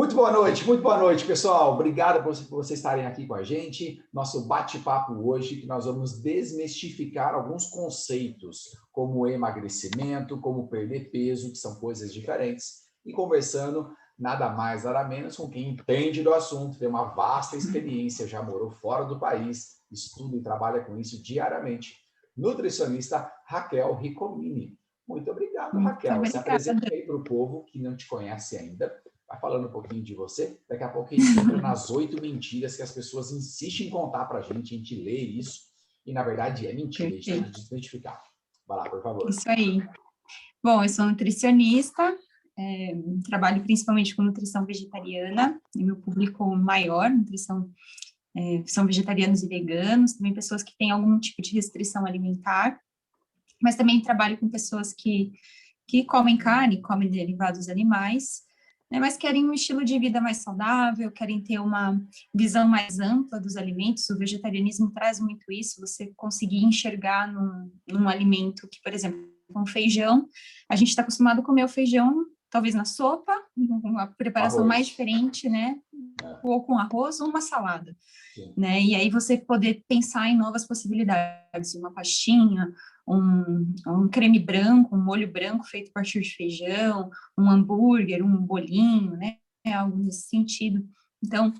Muito boa noite, pessoal. Obrigado por vocês estarem aqui com a gente. Nosso bate-papo hoje, que nós vamos desmistificar alguns conceitos, como emagrecimento, como perder peso, que são coisas diferentes, e conversando nada mais, nada menos com quem entende do assunto, tem uma vasta experiência, já morou fora do país, estuda e trabalha com isso diariamente. Nutricionista Raquel Ricomini. Muito obrigado, Raquel. Se apresenta aí para o povo que não te conhece ainda. Vai falando um pouquinho de você. Daqui a pouco a gente entra nas 8 mentiras que as pessoas insistem em contar para a gente lê isso. E, na verdade, é mentira. A gente tem que desmitificar. Vai lá, por favor. Isso aí. Bom, eu sou nutricionista, trabalho principalmente com nutrição vegetariana, e meu público maior, são vegetarianos e veganos, também pessoas que têm algum tipo de restrição alimentar, mas também trabalho com pessoas que comem carne, comem derivados animais, né, mas querem um estilo de vida mais saudável, querem ter uma visão mais ampla dos alimentos. O vegetarianismo traz muito isso, você conseguir enxergar num alimento que, por exemplo, um feijão, a gente está acostumado a comer o feijão, talvez na sopa, uma preparação mais diferente, né? Ou com arroz ou uma salada, né? E aí você poder pensar em novas possibilidades, uma pastinha, um creme branco, um molho branco feito a partir de feijão, um hambúrguer, um bolinho, né? Algo nesse sentido. Então,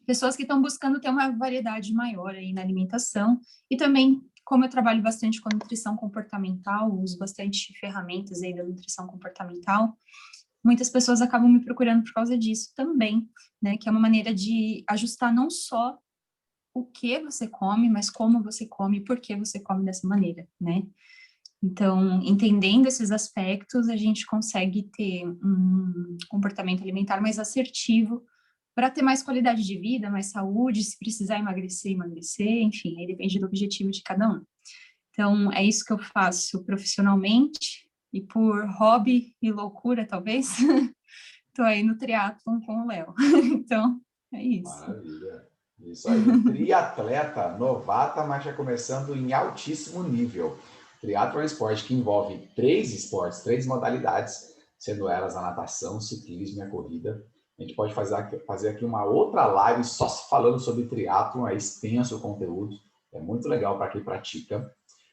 pessoas que estão buscando ter uma variedade maior aí na alimentação e também, como eu trabalho bastante com a nutrição comportamental, uso bastante ferramentas aí da nutrição comportamental, muitas pessoas acabam me procurando por causa disso também, né? Que é uma maneira de ajustar não só o que você come, mas como você come e por que você come dessa maneira, né? Então, entendendo esses aspectos, a gente consegue ter um comportamento alimentar mais assertivo para ter mais qualidade de vida, mais saúde, se precisar emagrecer, enfim, aí depende do objetivo de cada um. Então, é isso que eu faço profissionalmente e por hobby e loucura, talvez, estou aí no triatlon com o Léo. Então, é isso. Maravilha. Isso aí. Triatleta, novata, mas já começando em altíssimo nível. Triatlon é um esporte que envolve 3 esportes, 3 modalidades, sendo elas a natação, o ciclismo e a corrida. A gente pode fazer aqui uma outra live só falando sobre triatlon, é extenso o conteúdo, é muito legal para quem pratica.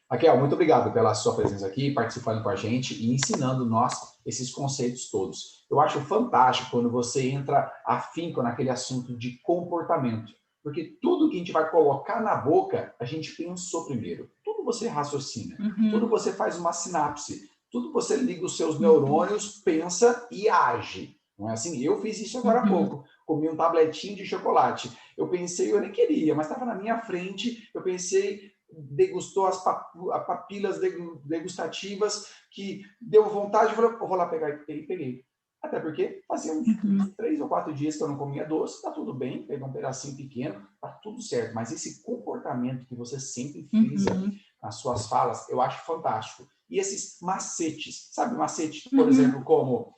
Raquel, muito obrigado pela sua presença aqui, participando com a gente e ensinando nós esses conceitos todos. Eu acho fantástico quando você entra afinco naquele assunto de comportamento, porque tudo que a gente vai colocar na boca, a gente pensou primeiro. Tudo você raciocina, tudo você faz uma sinapse, tudo você liga os seus neurônios, pensa e age. Não é assim? Eu fiz isso agora há pouco. Comi um tabletinho de chocolate. Eu pensei, eu nem queria, mas estava na minha frente, eu pensei, degustou as papilas degustativas que deu vontade, eu falei, vou lá pegar e peguei. Até porque fazia uns 3 ou 4 dias que eu não comia doce, tá tudo bem, pegar um pedacinho pequeno, tá tudo certo. Mas esse comportamento que você sempre frisa nas suas falas, eu acho fantástico. E esses macetes, sabe macetes, por exemplo, como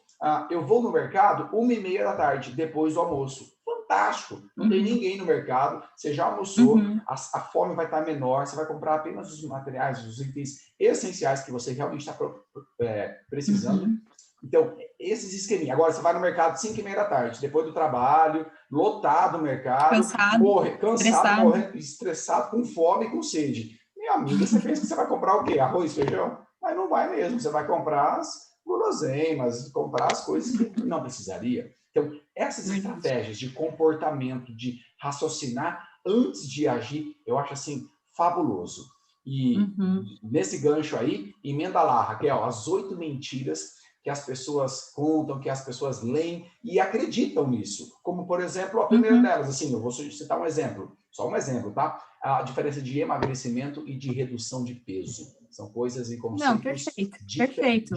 eu vou no mercado 1h30 da tarde, depois do almoço. Fantástico, não tem ninguém no mercado, você já almoçou, a fome vai estar menor, você vai comprar apenas os materiais, os itens essenciais que você realmente está precisando. Então, esses esqueminhas. Agora, você vai no mercado 5h30 da tarde, depois do trabalho, lotado o mercado, cansado, estressado, com fome e com sede. Minha amiga, você pensa que você vai comprar o quê? Arroz, feijão? Mas não vai mesmo, você vai comprar as guloseimas, comprar as coisas que não precisaria. Então, essas estratégias de comportamento, de raciocinar antes de agir, eu acho assim fabuloso. E nesse gancho aí, emenda lá, Raquel, as 8 mentiras que as pessoas contam, que as pessoas leem e acreditam nisso. Como, por exemplo, a primeira delas, assim, eu vou citar um exemplo, só um exemplo, tá? A diferença de emagrecimento e de redução de peso. São coisas e conceitos... Não, perfeito.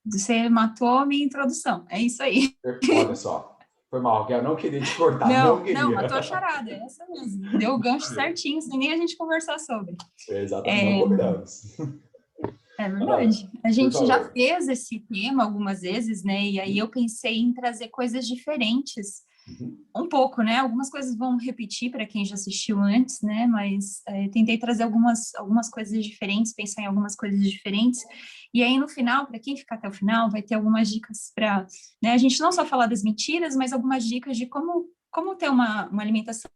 Você matou a minha introdução, é isso aí. Olha só, foi mal, Raquel, não queria te cortar, não queria. Não, matou a charada, é essa mesmo. Deu o gancho certinho, sem nem a gente conversar sobre. Exatamente, não combinamos. É verdade. A gente já fez esse tema algumas vezes, né? E aí eu pensei em trazer coisas diferentes Uhum. Um pouco, né? Algumas coisas vão repetir para quem já assistiu antes, né? Mas tentei trazer algumas coisas diferentes, pensar em algumas coisas diferentes. E aí, no final, para quem ficar até o final, vai ter algumas dicas para, né, a gente não só falar das mentiras, mas algumas dicas de como ter uma alimentação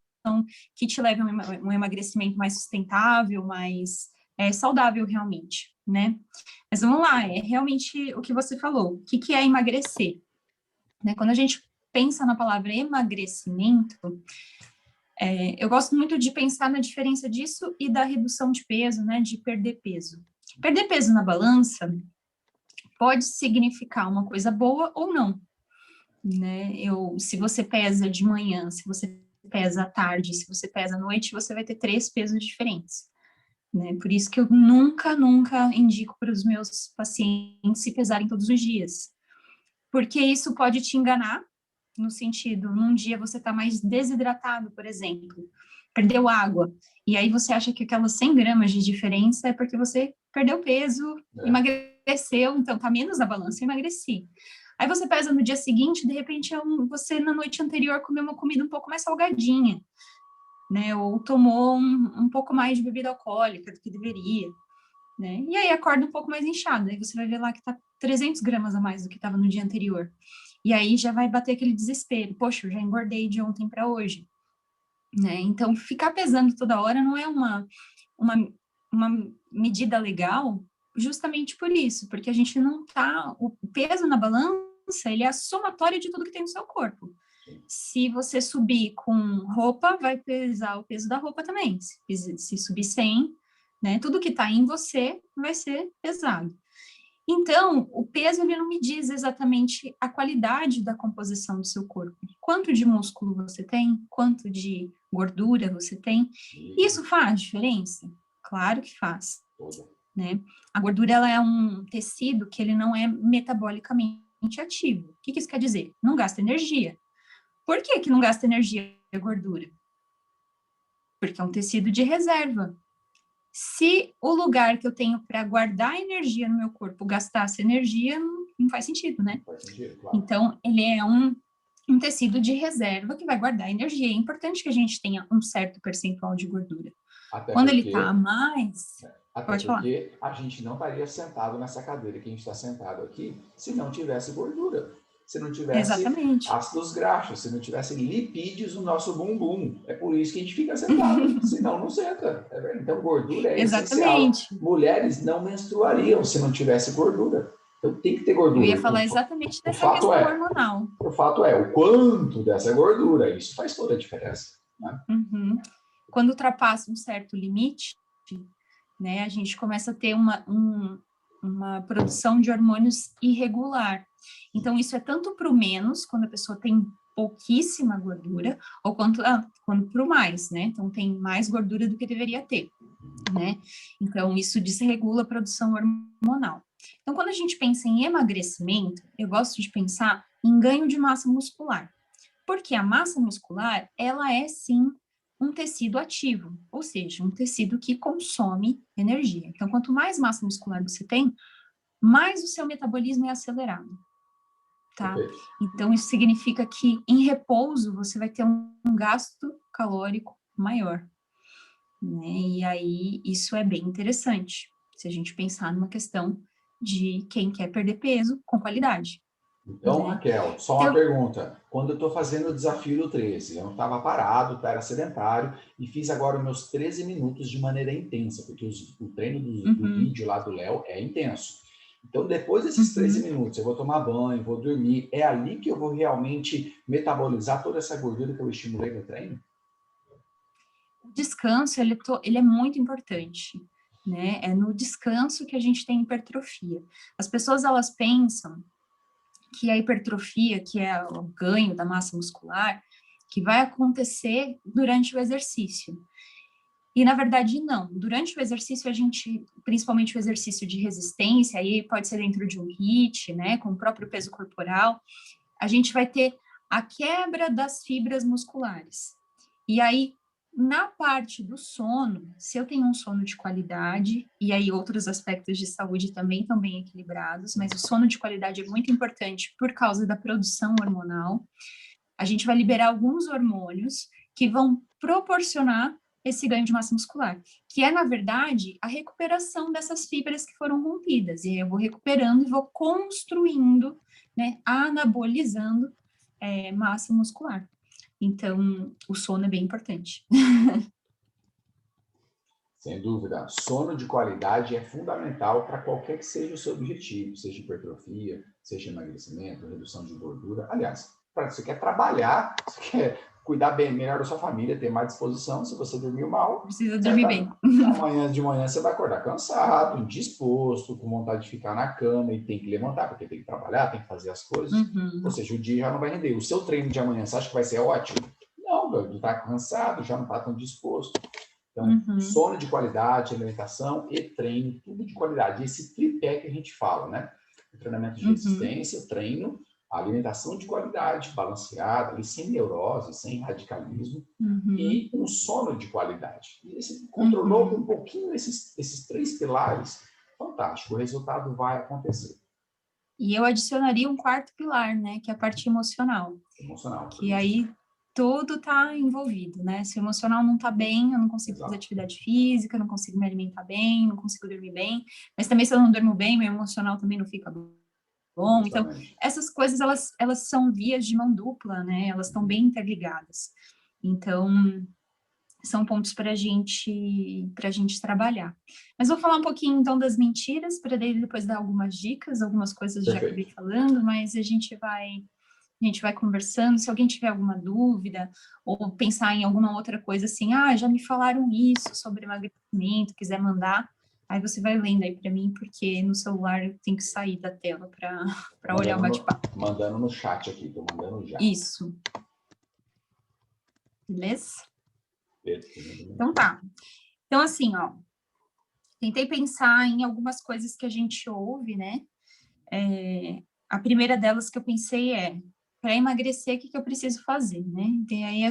que te leve a um emagrecimento mais sustentável, mais saudável realmente, né? Mas vamos lá, é realmente o que você falou. O que é emagrecer? Né? Quando a gente pensa na palavra emagrecimento, eu gosto muito de pensar na diferença disso e da redução de peso, né? De perder peso. Perder peso na balança pode significar uma coisa boa ou não, né? Se você pesa de manhã, se você pesa à tarde, se você pesa à noite, você vai ter 3 pesos diferentes. Né? Por isso que eu nunca indico para os meus pacientes se pesarem todos os dias. Porque isso pode te enganar, no sentido, num dia você está mais desidratado, por exemplo, perdeu água, e aí você acha que aquelas 100 gramas de diferença é porque você perdeu peso, emagreceu, então tá menos na balança, eu emagreci. Aí você pesa no dia seguinte, de repente você na noite anterior comeu uma comida um pouco mais salgadinha, né, ou tomou um pouco mais de bebida alcoólica do que deveria, né, e aí acorda um pouco mais inchado, aí você vai ver lá que tá 300 gramas a mais do que estava no dia anterior. E aí já vai bater aquele desespero. Poxa, eu já engordei de ontem para hoje. Né? Então, ficar pesando toda hora não é uma medida legal justamente por isso, porque a gente não tá... O peso na balança, ele é a somatória de tudo que tem no seu corpo. Se você subir com roupa, vai pesar o peso da roupa também. Se subir 100, né? Tudo que está em você vai ser pesado. Então, o peso ele não me diz exatamente a qualidade da composição do seu corpo. Quanto de músculo você tem, quanto de gordura você tem. Isso faz diferença? Claro que faz. Né? A gordura ela é um tecido que ele não é metabolicamente ativo. O que isso quer dizer? Não gasta energia. Por que não gasta energia a gordura? Porque é um tecido de reserva. Se o lugar que eu tenho para guardar energia no meu corpo gastasse energia, não faz sentido, né? Faz sentido, claro. Então, ele é um tecido de reserva que vai guardar energia. É importante que a gente tenha um certo percentual de gordura. Quando ele está a mais... Até porque a gente não estaria sentado nessa cadeira que a gente está sentado aqui se não tivesse gordura. Se não tivesse ácidos graxos, se não tivesse lipídios no nosso bumbum. É por isso que a gente fica sentado, senão não senta. Então, gordura é essencial. Mulheres não menstruariam se não tivesse gordura. Então, tem que ter gordura. Eu ia falar exatamente dessa questão hormonal. O fato é, o quanto dessa gordura, isso faz toda a diferença. Né? Uhum. Quando ultrapassa um certo limite, né, a gente começa a ter uma produção de hormônios irregular. Então, isso é tanto para o menos, quando a pessoa tem pouquíssima gordura, ou quanto para o mais, né? Então, tem mais gordura do que deveria ter, né? Então, isso desregula a produção hormonal. Então, quando a gente pensa em emagrecimento, eu gosto de pensar em ganho de massa muscular. Porque a massa muscular, ela é, sim, um tecido ativo, ou seja, um tecido que consome energia. Então, quanto mais massa muscular você tem, mais o seu metabolismo é acelerado, tá? Então, isso significa que em repouso você vai ter um gasto calórico maior, né? E aí, isso é bem interessante, se a gente pensar numa questão de quem quer perder peso com qualidade. Então, Raquel, só uma pergunta. Quando eu estou fazendo o desafio do 13, eu não estava parado, era sedentário, e fiz agora os meus 13 minutos de maneira intensa, porque o treino do vídeo lá do Léo é intenso. Então, depois desses 13 minutos, eu vou tomar banho, vou dormir, é ali que eu vou realmente metabolizar toda essa gordura que eu estimulei no treino? O descanso, ele é muito importante, né? É no descanso que a gente tem hipertrofia. As pessoas, elas pensam que a hipertrofia, que é o ganho da massa muscular, que vai acontecer durante o exercício. E, na verdade, não. Durante o exercício, a gente, principalmente o exercício de resistência, aí pode ser dentro de um HIIT, né, com o próprio peso corporal, a gente vai ter a quebra das fibras musculares. E aí, na parte do sono, se eu tenho um sono de qualidade, e aí outros aspectos de saúde também estão bem equilibrados, mas o sono de qualidade é muito importante por causa da produção hormonal. a gente vai liberar alguns hormônios que vão proporcionar esse ganho de massa muscular, que é, na verdade, a recuperação dessas fibras que foram rompidas. E aí eu vou recuperando e vou construindo, né, anabolizando massa muscular. Então, o sono é bem importante. Sem dúvida, sono de qualidade é fundamental para qualquer que seja o seu objetivo, seja hipertrofia, seja emagrecimento, redução de gordura. Aliás, para você quer trabalhar, você quer cuidar bem, melhor da sua família, ter mais disposição, se você dormir mal, Precisa dormir bem. Amanhã de manhã você vai acordar cansado, indisposto, com vontade de ficar na cama e tem que levantar, porque tem que trabalhar, tem que fazer as coisas. Ou seja, o dia já não vai render. O seu treino de amanhã, você acha que vai ser ótimo? Não, velho, tá cansado, já não tá tão disposto. Então, sono de qualidade, alimentação e treino, tudo de qualidade. Esse tripé que a gente fala, né? O treinamento de resistência, treino, a alimentação de qualidade, balanceada, ali, sem neurose, sem radicalismo, e um sono de qualidade. E esse controlou um pouquinho esses três pilares, fantástico, o resultado vai acontecer. E eu adicionaria um quarto pilar, né? Que é a parte emocional. Emocional. Que aí tudo está envolvido, né? Se o emocional não está bem, eu não consigo fazer atividade física, não consigo me alimentar bem, não consigo dormir bem. Mas também se eu não durmo bem, meu emocional também não fica bom. Então, essas coisas, elas são vias de mão dupla, né? Elas estão bem interligadas. Então, são pontos para a gente trabalhar. Mas vou falar um pouquinho, então, das mentiras, para depois dar algumas dicas, algumas coisas já acabei falando, mas a gente vai conversando. Se alguém tiver alguma dúvida ou pensar em alguma outra coisa assim, já me falaram isso sobre emagrecimento, quiser mandar, aí você vai lendo aí para mim, porque no celular eu tenho que sair da tela para olhar o bate-papo. Mandando no chat aqui, tô mandando já. Isso. Beleza? Então tá. Então assim, ó, tentei pensar em algumas coisas que a gente ouve, né? A primeira delas que eu pensei para emagrecer, o que eu preciso fazer, né? E aí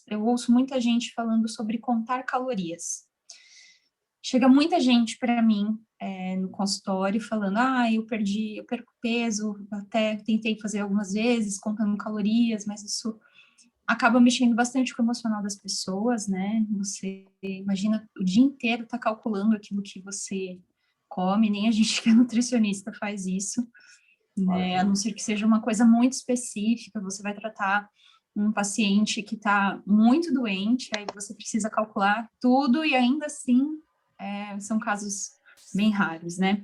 eu ouço muita gente falando sobre contar calorias. Chega muita gente para mim no consultório falando, eu perco peso, até tentei fazer algumas vezes contando calorias, mas isso acaba mexendo bastante com o emocional das pessoas, né? Você imagina o dia inteiro tá calculando aquilo que você come, nem a gente que é nutricionista faz isso, né? A não ser que seja uma coisa muito específica, você vai tratar um paciente que está muito doente, aí você precisa calcular tudo e ainda assim são casos bem raros, né?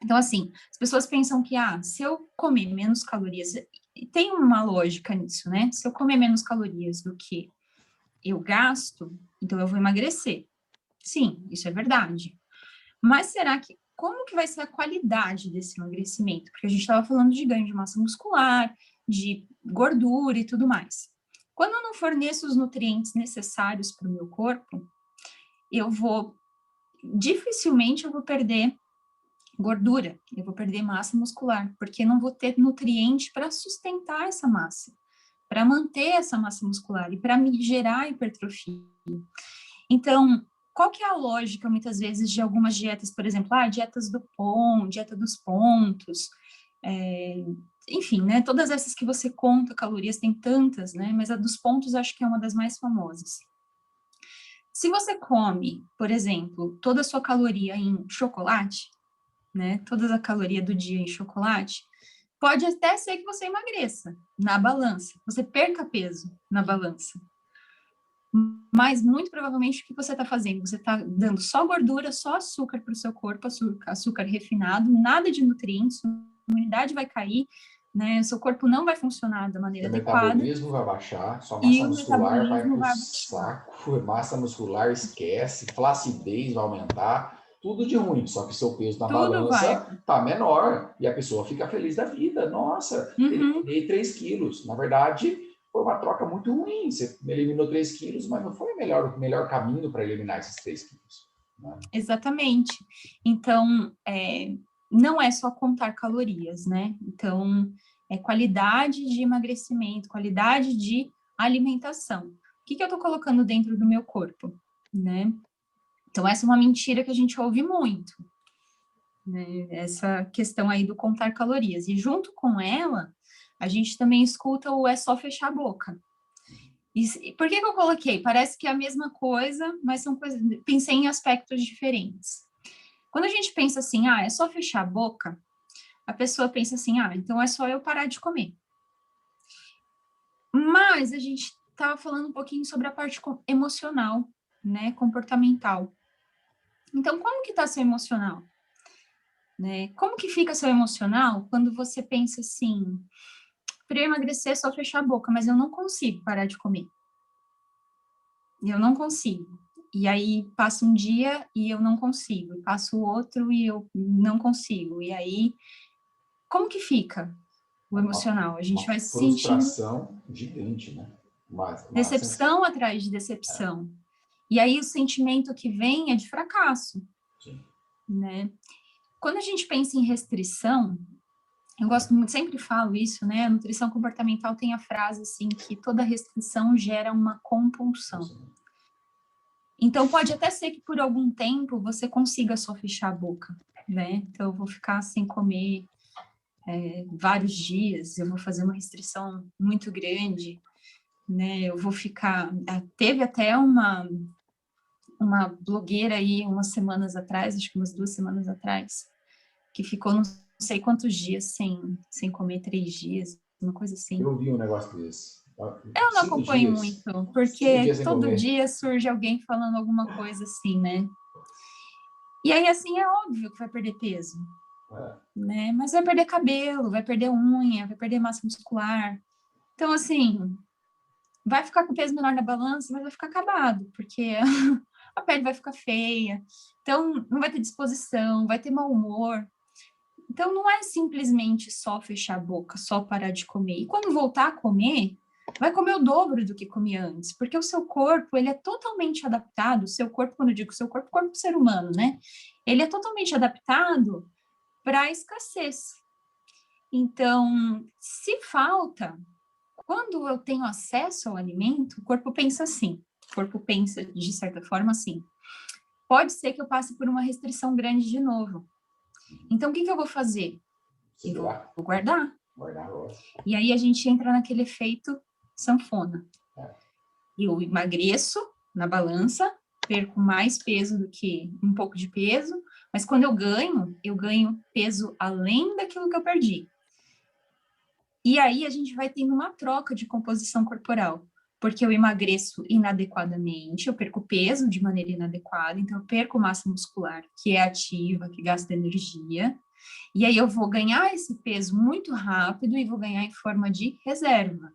Então, assim, as pessoas pensam que, se eu comer menos calorias, tem uma lógica nisso, né? Se eu comer menos calorias do que eu gasto, então eu vou emagrecer. Sim, isso é verdade. Mas será que, como que vai ser a qualidade desse emagrecimento? Porque a gente estava falando de ganho de massa muscular, de gordura e tudo mais. Quando eu não forneço os nutrientes necessários para o meu corpo, dificilmente eu vou perder gordura, eu vou perder massa muscular, porque não vou ter nutriente para sustentar essa massa, para manter essa massa muscular e para me gerar hipertrofia. Então, qual que é a lógica, muitas vezes, de algumas dietas, por exemplo, dietas do POM, dieta dos pontos, enfim, né, todas essas que você conta calorias, tem tantas, né, mas a dos pontos acho que é uma das mais famosas. Se você come, por exemplo, toda a sua caloria em chocolate, né, toda a caloria do dia em chocolate, pode até ser que você emagreça na balança, você perca peso na balança. Mas, muito provavelmente, o que você está fazendo? Você está dando só gordura, só açúcar para o seu corpo, açúcar refinado, nada de nutrientes, a imunidade vai cair, né? O seu corpo não vai funcionar da maneira adequada. O metabolismo vai baixar, sua massa muscular vai para o saco, massa muscular esquece, flacidez vai aumentar, tudo de ruim, só que seu peso na balança está menor e a pessoa fica feliz da vida. Nossa, eliminei 3 quilos. Na verdade, foi uma troca muito ruim. Você eliminou 3 quilos, mas não foi o melhor caminho para eliminar esses 3 quilos. Né? Exatamente. Então, não é só contar calorias, né? Então, é qualidade de emagrecimento, qualidade de alimentação. O que eu estou colocando dentro do meu corpo, né? Então, essa é uma mentira que a gente ouve muito, né? Essa questão aí do contar calorias. E junto com ela, a gente também escuta o é só fechar a boca. E por que eu coloquei? Parece que é a mesma coisa, mas são coisas, pensei em aspectos diferentes. Quando a gente pensa assim, é só fechar a boca, a pessoa pensa assim, então é só eu parar de comer. Mas a gente estava falando um pouquinho sobre a parte emocional, né, comportamental. Então, como que está seu emocional? Né? Como que fica seu emocional quando você pensa assim, para emagrecer é só fechar a boca, mas eu não consigo parar de comer. Eu não consigo. E aí passa um dia e eu não consigo, e passa o outro e eu não consigo. E aí, como que fica o emocional? A gente vai se sentindo frustração gigante, né? decepção atrás de decepção. E aí o sentimento que vem é de fracasso. Sim. Né? Quando a gente pensa em restrição, eu gosto muito, sempre falo isso, né? A nutrição comportamental tem a frase assim que toda restrição gera uma compulsão. Sim. Então pode até ser que por algum tempo você consiga só fechar a boca, né? Então eu vou ficar sem comer vários dias, eu vou fazer uma restrição muito grande, né? Eu vou ficar. Teve até uma blogueira aí umas semanas atrás, acho que umas 2 semanas atrás, que ficou não sei quantos dias sem comer, 3 dias, uma coisa assim. Eu vi um negócio desse. Eu não 5 acompanho dias. muito, 5 porque dias sem todo comer. dia surge alguém falando alguma coisa assim, né? E aí, assim, é óbvio que vai perder peso, né? Mas vai perder cabelo, vai perder unha, vai perder massa muscular. Então, assim, vai ficar com peso menor na balança, mas vai ficar acabado, porque a pele vai ficar feia. Então, não vai ter disposição, vai ter mau humor. Então, não é simplesmente só fechar a boca, só parar de comer. E quando voltar a comer, vai comer o dobro do que comia antes, porque o seu corpo, ele é totalmente adaptado, o seu corpo, quando eu digo seu corpo, corpo do ser humano, né? Ele é totalmente adaptado para a escassez. Então, se falta, quando eu tenho acesso ao alimento, o corpo pensa assim, o corpo pensa, de certa forma, assim, pode ser que eu passe por uma restrição grande de novo. Então, o que eu vou fazer? Eu vou guardar. E aí a gente entra naquele efeito sanfona. Eu emagreço na balança, perco mais peso do que um pouco de peso, mas quando eu ganho peso além daquilo que eu perdi. E aí a gente vai tendo uma troca de composição corporal, porque eu emagreço inadequadamente, eu perco peso de maneira inadequada, então eu perco massa muscular, que é ativa, que gasta energia, e aí eu vou ganhar esse peso muito rápido e vou ganhar em forma de reserva,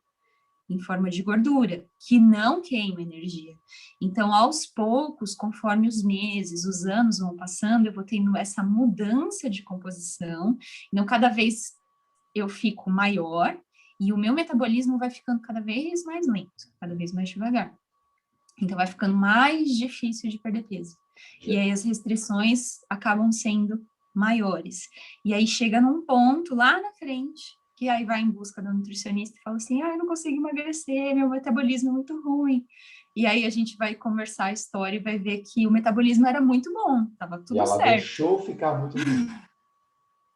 em forma de gordura, que não queima energia. Então, aos poucos, conforme os meses, os anos vão passando, eu vou tendo essa mudança de composição, então cada vez eu fico maior e o meu metabolismo vai ficando cada vez mais lento, cada vez mais devagar. Então, vai ficando mais difícil de perder peso. E aí as restrições acabam sendo maiores. E aí chega num ponto lá na frente, que aí vai em busca da nutricionista e fala assim, eu não consigo emagrecer, meu metabolismo é muito ruim. E aí a gente vai conversar a história e vai ver que o metabolismo era muito bom, estava tudo certo. E ela deixou ficar muito ruim.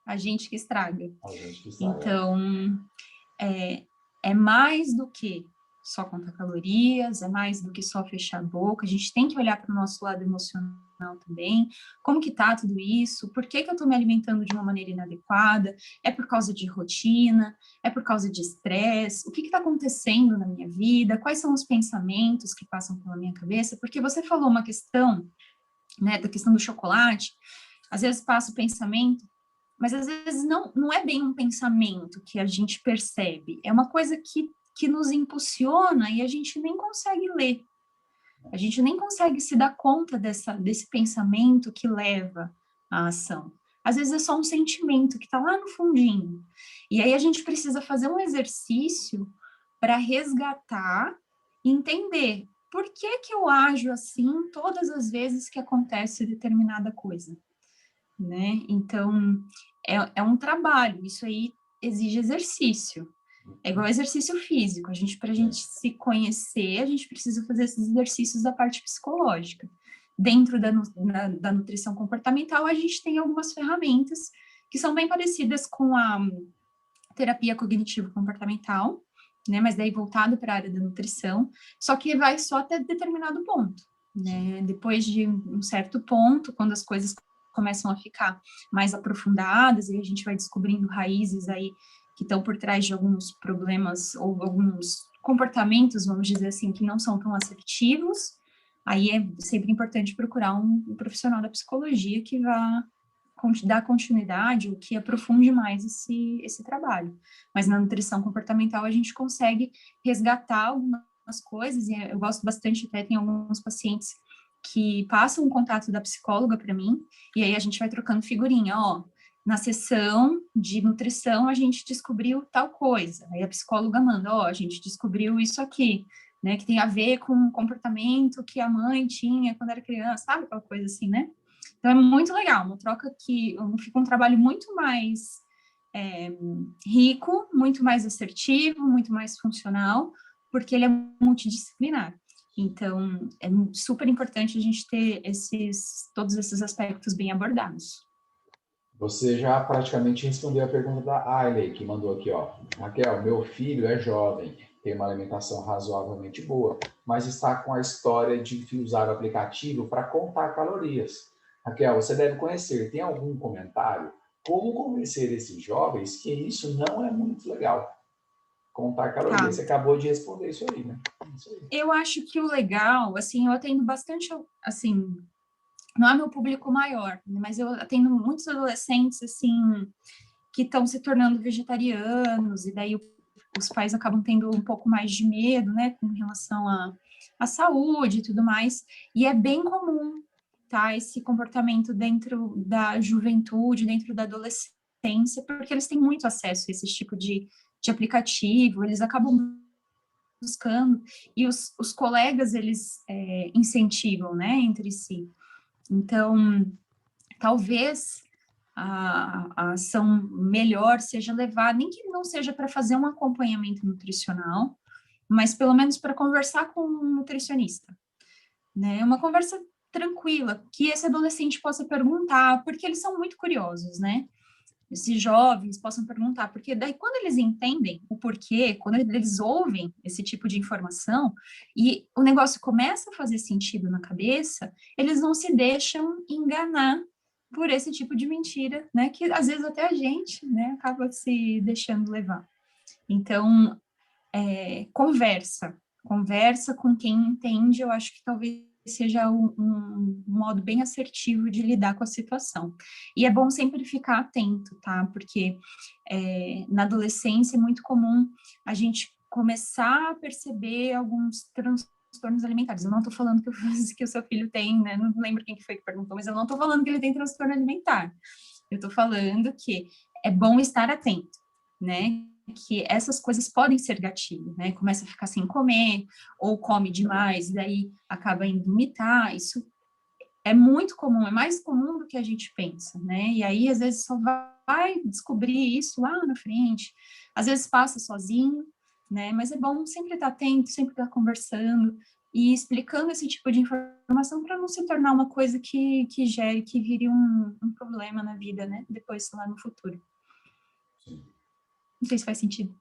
A gente que estraga. Então, é mais do que só contar calorias, é mais do que só fechar a boca, a gente tem que olhar para o nosso lado emocional também, como que tá tudo isso, por que eu estou me alimentando de uma maneira inadequada, é por causa de rotina, é por causa de estresse, o que está acontecendo na minha vida, quais são os pensamentos que passam pela minha cabeça, porque você falou uma questão, né, da questão do chocolate, às vezes passa o pensamento, mas às vezes não é bem um pensamento que a gente percebe, é uma coisa que nos impulsiona e a gente nem consegue ler. A gente nem consegue se dar conta desse pensamento que leva à ação. Às vezes é só um sentimento que está lá no fundinho. E aí a gente precisa fazer um exercício para resgatar e entender por que eu ajo assim todas as vezes que acontece determinada coisa. Né? Então, é um trabalho, isso aí exige exercício. É igual exercício físico, para a gente se conhecer, a gente precisa fazer esses exercícios da parte psicológica. Dentro da nutrição comportamental, a gente tem algumas ferramentas que são bem parecidas com a terapia cognitivo-comportamental, né? Mas daí voltado para a área da nutrição, só que vai só até determinado ponto, né? Depois de um certo ponto, quando as coisas começam a ficar mais aprofundadas e a gente vai descobrindo raízes aí que estão por trás de alguns problemas ou alguns comportamentos, vamos dizer assim, que não são tão assertivos, aí é sempre importante procurar um profissional da psicologia que vá dar continuidade ou que aprofunde mais esse trabalho. Mas na nutrição comportamental a gente consegue resgatar algumas coisas, e eu gosto bastante, até tem alguns pacientes que passam o contato da psicóloga para mim, e aí a gente vai trocando figurinha, ó, na sessão de nutrição a gente descobriu tal coisa, aí a psicóloga manda, ó, a gente descobriu isso aqui, né, que tem a ver com o comportamento que a mãe tinha quando era criança, sabe, aquela coisa assim, né? Então é muito legal, uma troca que fica um trabalho muito mais rico, muito mais assertivo, muito mais funcional, porque ele é multidisciplinar. Então, é super importante a gente ter todos esses aspectos bem abordados. Você já praticamente respondeu a pergunta da Ailey, que mandou aqui, ó. Raquel, meu filho é jovem, tem uma alimentação razoavelmente boa, mas está com a história de usar o aplicativo para contar calorias. Raquel, você deve conhecer, tem algum comentário? Como convencer esses jovens que isso não é muito legal? Contar calorias. Tá. Você acabou de responder isso aí, né? Isso aí. Eu acho que o legal, assim, eu atendo bastante, assim, não é meu público maior, mas eu atendo muitos adolescentes, assim, que estão se tornando vegetarianos, e daí os pais acabam tendo um pouco mais de medo, né, com relação à saúde e tudo mais, e é bem comum, tá, esse comportamento dentro da juventude, dentro da adolescência, porque eles têm muito acesso a esse tipo de aplicativo, eles acabam buscando, e os colegas, eles incentivam, né, entre si. Então, talvez a ação melhor seja levar, nem que não seja para fazer um acompanhamento nutricional, mas pelo menos para conversar com um nutricionista, né? Uma conversa tranquila, que esse adolescente possa perguntar, porque eles são muito curiosos, né? Esses jovens possam perguntar, porque daí quando eles entendem o porquê, quando eles ouvem esse tipo de informação e o negócio começa a fazer sentido na cabeça, eles não se deixam enganar por esse tipo de mentira, né, que às vezes até a gente, né, acaba se deixando levar. Então, conversa com quem entende, eu acho que talvez seja um modo bem assertivo de lidar com a situação. E é bom sempre ficar atento, tá? Porque na adolescência é muito comum a gente começar a perceber alguns transtornos alimentares. Eu não estou falando que o seu filho tem, né? Não lembro quem que foi que perguntou, mas eu não estou falando que ele tem transtorno alimentar. Eu estou falando que é bom estar atento, né? Que essas coisas podem ser gatilho, né? Começa a ficar sem comer, ou come demais, e daí acaba indo vomitar. Isso é muito comum, é mais comum do que a gente pensa, né? E aí, às vezes, só vai descobrir isso lá na frente. Às vezes passa sozinho, né? Mas é bom sempre estar atento, sempre estar conversando e explicando esse tipo de informação para não se tornar uma coisa que gere, que vire um problema na vida, né? Depois, lá no futuro. Sim. Não sei se faz sentido.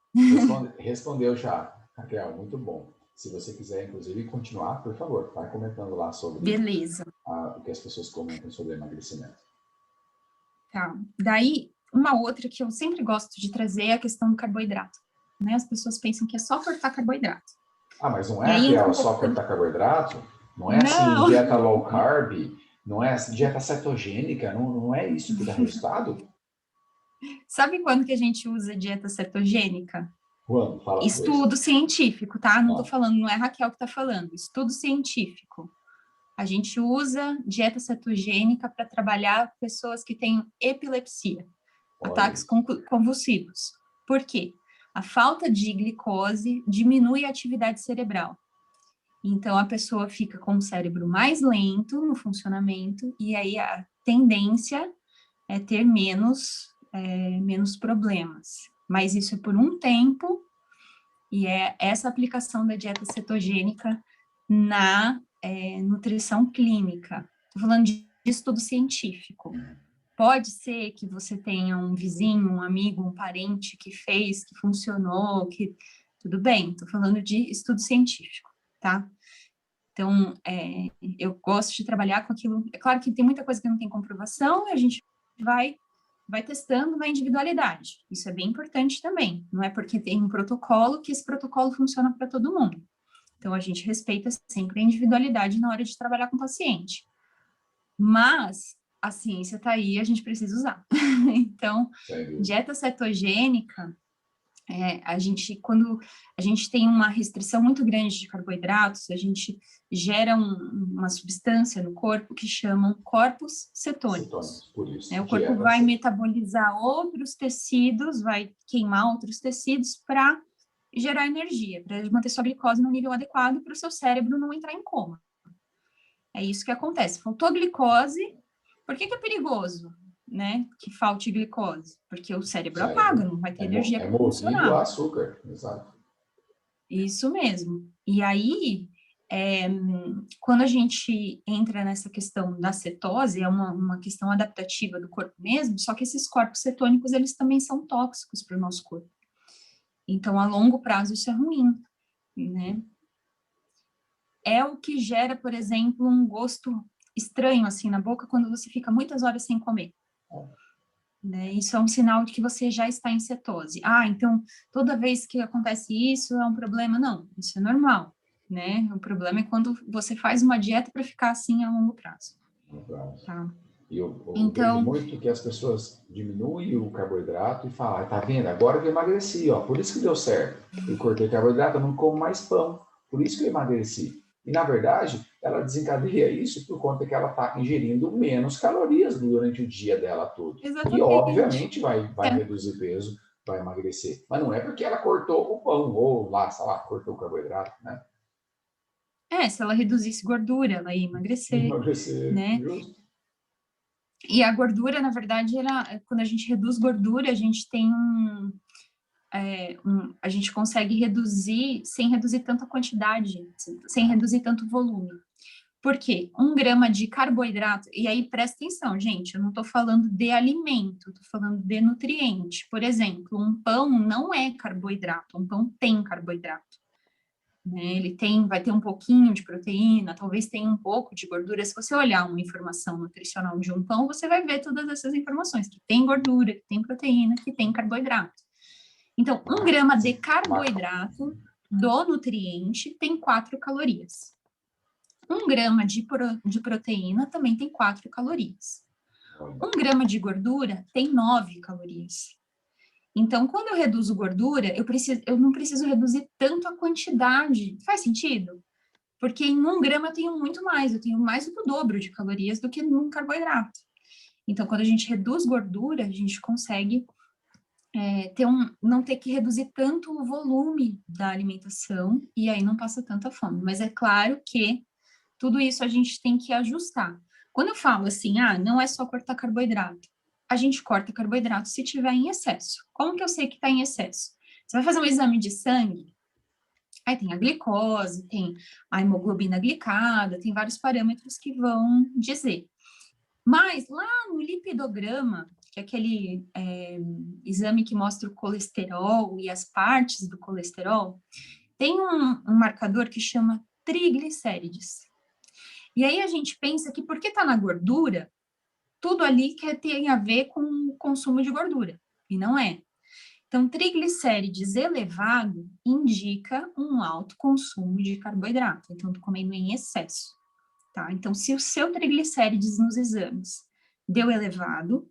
Respondeu já, Raquel, muito bom. Se você quiser, inclusive, continuar, por favor, vai comentando lá sobre Beleza. O que as pessoas comentam sobre emagrecimento. Tá. Daí, uma outra que eu sempre gosto de trazer é a questão do carboidrato. Né? As pessoas pensam que é só cortar carboidrato. Ah, mas não E é, aí entra Raquel, um pouco... só cortar carboidrato? Não é assim, Não! dieta low carb? Não é dieta cetogênica? Não é isso que dá resultado? Sabe quando que a gente usa dieta cetogênica? Quando? Fala coisa. Estudo científico, tá? Não tô Ah. falando, não é a Raquel que tá falando. Estudo científico. A gente usa dieta cetogênica para trabalhar pessoas que têm epilepsia, ataques convulsivos. Por quê? A falta de glicose diminui a atividade cerebral. Então, a pessoa fica com o cérebro mais lento no funcionamento, e aí a tendência é ter menos problemas. Mas isso é por um tempo, e é essa aplicação da dieta cetogênica na nutrição clínica. Estou falando de estudo científico. Pode ser que você tenha um vizinho, um amigo, um parente que fez, que funcionou, que tudo bem, estou falando de estudo científico, tá? Então, eu gosto de trabalhar com aquilo. É claro que tem muita coisa que não tem comprovação, e a gente vai testando na individualidade. Isso é bem importante também. Não é porque tem um protocolo que esse protocolo funciona para todo mundo. Então, a gente respeita sempre a individualidade na hora de trabalhar com o paciente. Mas a ciência está aí, a gente precisa usar. Então, dieta cetogênica, quando a gente tem uma restrição muito grande de carboidratos, a gente gera uma substância no corpo que chamam corpos cetônicos. Por isso, o corpo vai metabolizar outros tecidos, vai queimar outros tecidos para gerar energia, para manter sua glicose no nível adequado para o seu cérebro não entrar em coma. É isso que acontece. Faltou glicose. Por que é perigoso, né, que falte glicose? Porque o cérebro apaga, não vai ter energia para funcionar. É movido a açúcar, exato. Isso mesmo. E aí, quando a gente entra nessa questão da cetose, é uma questão adaptativa do corpo mesmo, só que esses corpos cetônicos, eles também são tóxicos para o nosso corpo. Então, a longo prazo, isso é ruim, né? É o que gera, por exemplo, um gosto estranho assim na boca quando você fica muitas horas sem comer. Né? Isso é um sinal de que você já está em cetose. Então toda vez que acontece isso é um problema? Não, isso é normal, né? O problema é quando você faz uma dieta para ficar assim a longo prazo. Tá? E eu vejo muito que as pessoas diminuem o carboidrato e falam, tá vendo, agora que eu emagreci, ó, por isso que deu certo. Eu cortei carboidrato, eu não como mais pão, por isso que eu emagreci. E, na verdade, ela desencadeia isso por conta que ela está ingerindo menos calorias durante o dia dela todo. Exatamente. E, obviamente, vai reduzir peso, vai emagrecer. Mas não é porque ela cortou o pão ou lá, sei lá, cortou o carboidrato, né? Se ela reduzisse gordura, ela ia emagrecer, né? Justo. E a gordura, na verdade, quando a gente reduz gordura, a gente tem a gente consegue reduzir sem reduzir tanta quantidade, sem reduzir tanto volume. Por quê? 1 grama de carboidrato, e aí presta atenção, gente, eu não estou falando de alimento, estou falando de nutriente. Por exemplo, um pão não é carboidrato, um pão tem carboidrato. Né? Ele vai ter um pouquinho de proteína, talvez tenha um pouco de gordura. Se você olhar uma informação nutricional de um pão, você vai ver todas essas informações, que tem gordura, que tem proteína, que tem carboidrato. Então, 1 grama de carboidrato do nutriente tem 4 calorias. 1 grama de proteína também tem 4 calorias. 1 grama de gordura tem 9 calorias. Então, quando eu reduzo gordura, eu não preciso reduzir tanto a quantidade. Faz sentido? Porque em 1 grama eu tenho muito mais, eu tenho mais do que o dobro de calorias do que num carboidrato. Então, quando a gente reduz gordura, a gente consegue não ter que reduzir tanto o volume da alimentação e aí não passa tanta fome. Mas é claro que tudo isso a gente tem que ajustar. Quando eu falo assim, não é só cortar carboidrato, a gente corta carboidrato se tiver em excesso. Como que eu sei que está em excesso? Você vai fazer um exame de sangue, aí tem a glicose, tem a hemoglobina glicada, tem vários parâmetros que vão dizer. Mas lá no lipidograma, que é aquele exame que mostra o colesterol e as partes do colesterol, tem um marcador que chama triglicérides. E aí a gente pensa que porque está na gordura, tudo ali tem a ver com o consumo de gordura, e não é. Então, triglicérides elevado indica um alto consumo de carboidrato, então estou comendo em excesso. Tá? Então, se o seu triglicérides nos exames deu elevado,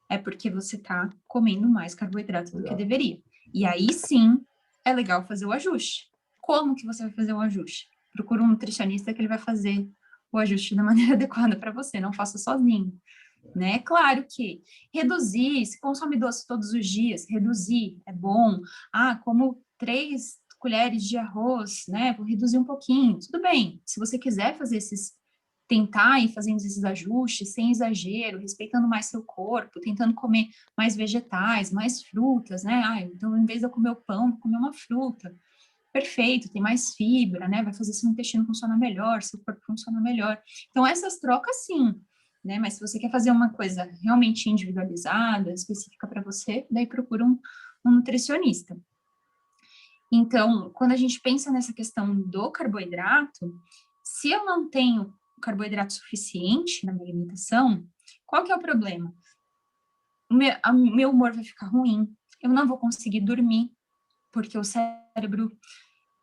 é porque você está comendo mais carboidrato do que deveria. E aí, sim, é legal fazer o ajuste. Como que você vai fazer o ajuste? Procura um nutricionista que ele vai fazer o ajuste da maneira adequada para você, não faça sozinho. Né? Claro que reduzir, se consome doce todos os dias, reduzir é bom. Como 3 colheres de arroz, né? Vou reduzir um pouquinho. Tudo bem. Se você quiser fazer tentar ir fazendo esses ajustes sem exagero, respeitando mais seu corpo, tentando comer mais vegetais, mais frutas, né? Então, em vez de eu comer o pão, vou comer uma fruta. Perfeito, tem mais fibra, né? Vai fazer seu intestino funcionar melhor, seu corpo funcionar melhor. Então, essas trocas, sim, né? Mas se você quer fazer uma coisa realmente individualizada, específica para você, daí procura um nutricionista. Então, quando a gente pensa nessa questão do carboidrato, se eu não tenho carboidrato suficiente na minha alimentação, qual que é o problema? Meu humor vai ficar ruim, eu não vou conseguir dormir, porque o cérebro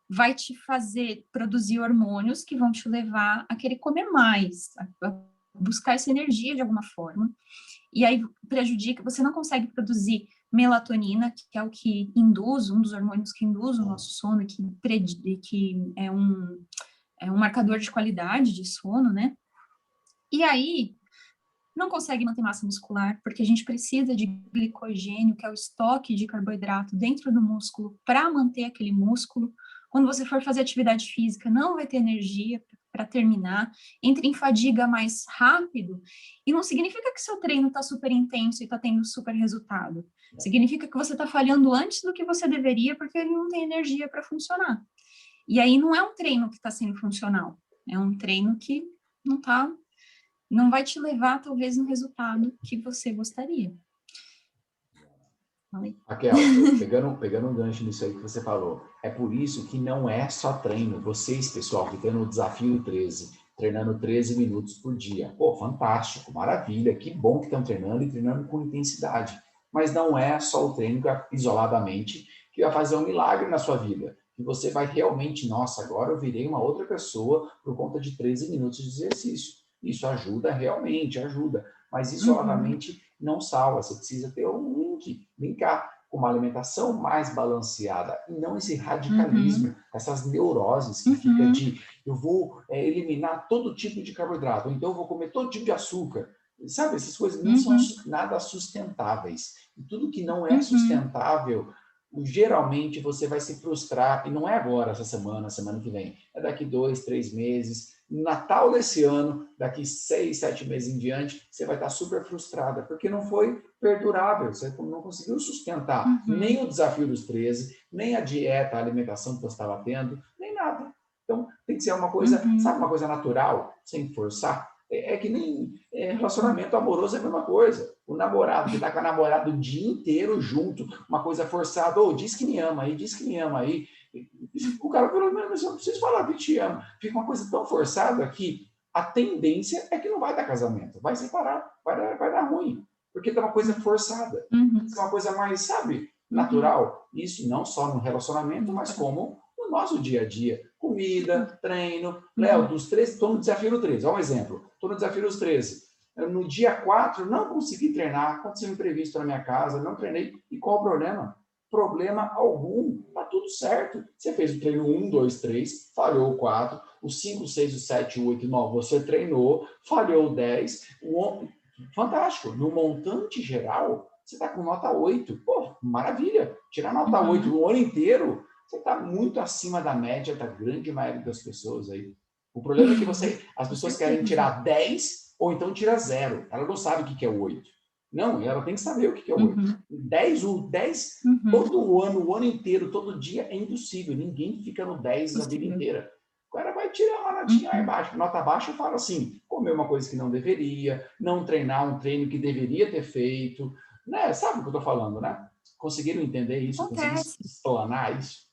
vai te fazer produzir hormônios que vão te levar a querer comer mais, a buscar essa energia de alguma forma. E aí prejudica, você não consegue produzir melatonina, que é o que induz, um dos hormônios que induz o nosso sono, que é um marcador de qualidade de sono, né? E aí não consegue manter massa muscular, porque a gente precisa de glicogênio, que é o estoque de carboidrato dentro do músculo, para manter aquele músculo. Quando você for fazer atividade física, não vai ter energia para terminar, entra em fadiga mais rápido, e não significa que seu treino está super intenso e está tendo super resultado. Significa que você está falhando antes do que você deveria, porque ele não tem energia para funcionar. E aí não é um treino que está sendo funcional, é um treino que não vai te levar, talvez, no resultado que você gostaria. Raquel, pegando um gancho nisso aí que você falou, é por isso que não é só treino. Vocês, pessoal, que estão no Desafio 13, treinando 13 minutos por dia. Pô, fantástico, maravilha, que bom que estão treinando e treinando com intensidade. Mas não é só o treino isoladamente que vai fazer um milagre na sua vida. Que você vai realmente, nossa, agora eu virei uma outra pessoa por conta de 13 minutos de exercício. Isso ajuda realmente, ajuda. Mas isoladamente não salva. Você precisa ter um link, linkar com uma alimentação mais balanceada e não esse radicalismo, essas neuroses que fica de eu vou eliminar todo tipo de carboidrato, ou então eu vou comer todo tipo de açúcar. Sabe, essas coisas não são nada sustentáveis. E tudo que não é sustentável, geralmente você vai se frustrar, e não é agora, essa semana, semana que vem, é daqui 2, 3 meses, Natal desse ano, daqui 6, 7 meses em diante, você vai estar super frustrada, porque não foi perdurável, você não conseguiu sustentar nem o desafio dos 13, nem a dieta, a alimentação que você estava tendo, nem nada. Então, tem que ser uma coisa, sabe, uma coisa natural, sem forçar. É que nem relacionamento amoroso é a mesma coisa. O namorado que está com a namorada o dia inteiro junto, uma coisa forçada, diz que me ama aí, diz que me ama aí. O cara, pelo menos, eu não preciso falar que te ama. Fica uma coisa tão forçada que a tendência é que não vai dar casamento. Vai separar, vai dar ruim. Porque é uma coisa forçada. É uma coisa mais, sabe, natural. Isso não só no relacionamento, mas como no nosso dia a dia. Comida, treino. Léo, dos 13, estou no desafio do 13. Olha um exemplo. Estou no desafio dos 13. No dia 4, não consegui treinar. Aconteceu um imprevisto na minha casa, não treinei. E qual o problema? Problema algum, tá tudo certo. Você fez o treino 1, 2, 3, falhou o 4, o 5, 6, o 7, o 8, o 9, você treinou, falhou o 10, fantástico. No montante geral, você está com nota 8. Pô, maravilha. Tirar nota 8 no ano inteiro, você está muito acima da média da grande maioria das pessoas aí. O problema é que as pessoas querem tirar 10 ou então tira 0. Ela não sabe o que é o 8. Não, ela tem que saber o que é o 8. 10, todo ano, o ano inteiro, todo dia é impossível. Ninguém fica no 10 a vida inteira. O cara vai tirar uma notinha lá embaixo. Nota baixa fala assim, comer uma coisa que não deveria, não treinar um treino que deveria ter feito. Né? Sabe o que eu estou falando, né? Conseguiram entender isso? Conseguiram explanar isso?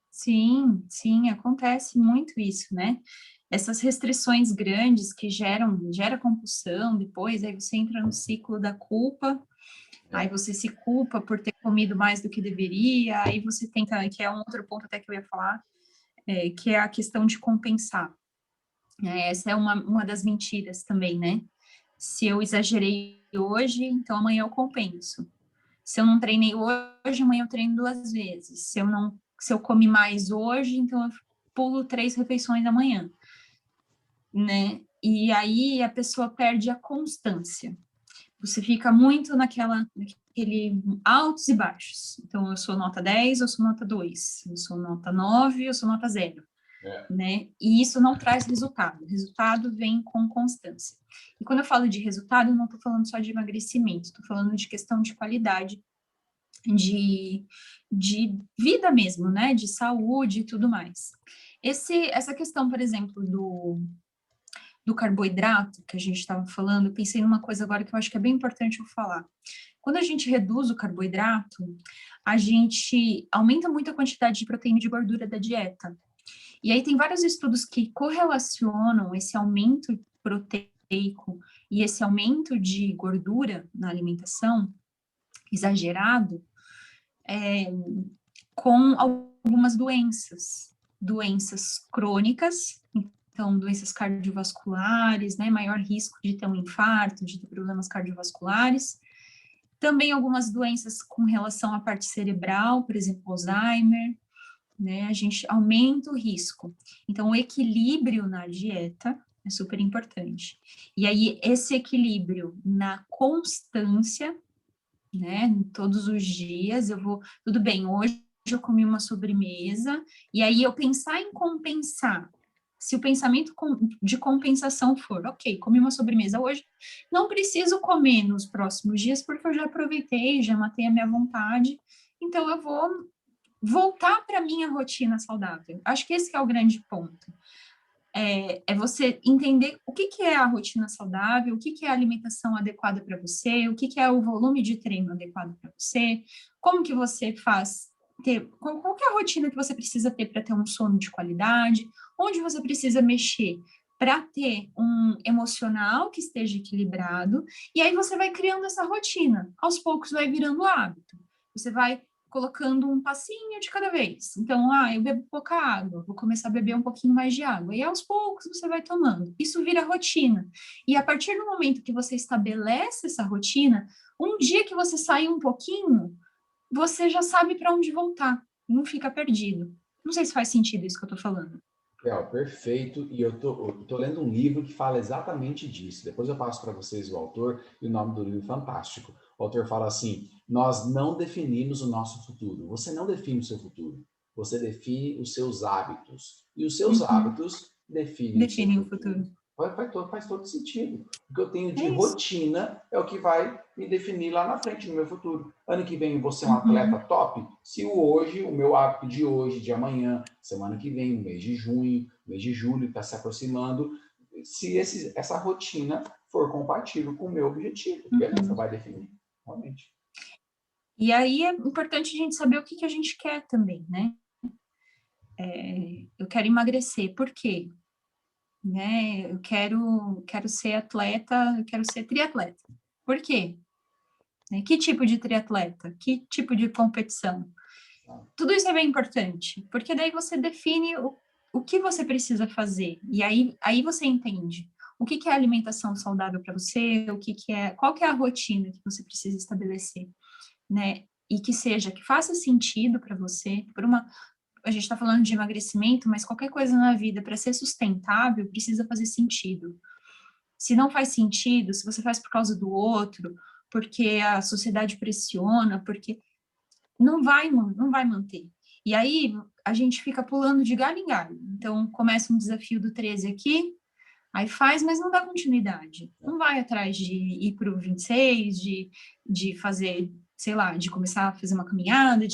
Sim, sim, acontece muito isso, né? Essas restrições grandes que gera compulsão depois, aí você entra no ciclo da culpa, aí você se culpa por ter comido mais do que deveria, aí você tenta, que é um outro ponto até que eu ia falar, que é a questão de compensar. Essa é uma das mentiras também, né? Se eu exagerei hoje, então amanhã eu compenso. Se eu não treinei hoje, amanhã eu treino 2 vezes. Se eu comi mais hoje, então eu pulo 3 refeições amanhã, né? E aí a pessoa perde a constância. Você fica muito naquele altos e baixos. Então, eu sou nota 10, eu sou nota 2, eu sou nota 9, eu sou nota 0. Né? E isso não traz resultado. O resultado vem com constância. E quando eu falo de resultado, eu não estou falando só de emagrecimento, estou falando de questão de qualidade, de vida mesmo, né? De saúde e tudo mais. Essa questão, por exemplo, do carboidrato, que a gente estava falando, eu pensei numa coisa agora que eu acho que é bem importante eu falar. Quando a gente reduz o carboidrato, a gente aumenta muito a quantidade de proteína e de gordura da dieta. E aí tem vários estudos que correlacionam esse aumento proteico e esse aumento de gordura na alimentação exagerado com algumas doenças crônicas, então doenças cardiovasculares, né, maior risco de ter um infarto, de ter problemas cardiovasculares, também algumas doenças com relação à parte cerebral, por exemplo, Alzheimer, né, a gente aumenta o risco. Então, o equilíbrio na dieta é super importante. E aí, esse equilíbrio na constância, né, todos os dias, tudo bem, hoje eu comi uma sobremesa, e aí eu pensar em compensar. Se o pensamento de compensação for, ok, comi uma sobremesa hoje, não preciso comer nos próximos dias, porque eu já aproveitei, já matei a minha vontade, então eu vou voltar para a minha rotina saudável. Acho que esse que é o grande ponto. É você entender o que é a rotina saudável, o que é a alimentação adequada para você, o que é o volume de treino adequado para você, como que você faz, qual que é a rotina que você precisa ter para ter um sono de qualidade, onde você precisa mexer para ter um emocional que esteja equilibrado, e aí você vai criando essa rotina, aos poucos vai virando hábito. Você vai colocando um passinho de cada vez. Então, eu bebo pouca água, vou começar a beber um pouquinho mais de água. E aos poucos você vai tomando. Isso vira rotina. E a partir do momento que você estabelece essa rotina, um dia que você sai um pouquinho, você já sabe para onde voltar. Não fica perdido. Não sei se faz sentido isso que eu estou falando. Perfeito. E eu tô lendo um livro que fala exatamente disso. Depois eu passo para vocês o autor e o nome do livro fantástico. O autor fala assim: nós não definimos o nosso futuro. Você não define o seu futuro. Você define os seus hábitos. E os seus hábitos definem o seu Definem o futuro. futuro. Faz todo sentido. O que eu tenho de isso. rotina é o que vai me definir lá na frente, no meu futuro. Ano que vem eu vou ser um atleta top. Se o meu hábito de hoje, de amanhã, semana que vem, o mês de junho, mês de julho está se aproximando, se essa rotina for compatível com o meu objetivo, beleza, vai definir, realmente. E aí é importante a gente saber o que a gente quer também, né? Eu quero emagrecer, por quê? Né? Eu quero ser atleta, eu quero ser triatleta. Por quê? Né? Que tipo de triatleta? Que tipo de competição? Tudo isso é bem importante, porque daí você define o que você precisa fazer, e aí você entende o que é alimentação saudável para você, qual que é a rotina que você precisa estabelecer, né? E que faça sentido para você, a gente está falando de emagrecimento, mas qualquer coisa na vida, para ser sustentável, precisa fazer sentido. Se não faz sentido, se você faz por causa do outro, porque a sociedade pressiona, porque não vai manter. E aí a gente fica pulando de galho em galho. Então começa um desafio do 13 aqui, aí faz, mas não dá continuidade. Não vai atrás de ir para o 26, de fazer, sei lá, de começar a fazer uma caminhada,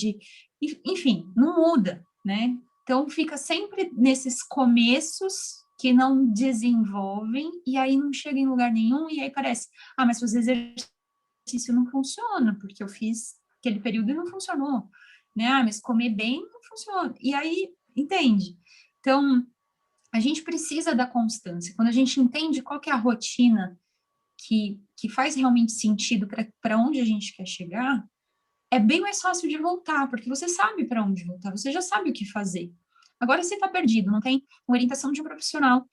enfim, não muda, né? Então fica sempre nesses começos que não desenvolvem e aí não chega em lugar nenhum e aí parece, mas fazer exercício não funciona, porque eu fiz aquele período e não funcionou, né? Mas comer bem não funciona. E aí, entende? Então, a gente precisa da constância. Quando a gente entende qual que é a rotina que faz realmente sentido para onde a gente quer chegar, é bem mais fácil de voltar, porque você sabe para onde voltar, você já sabe o que fazer. Agora você está perdido, não tem orientação de um profissional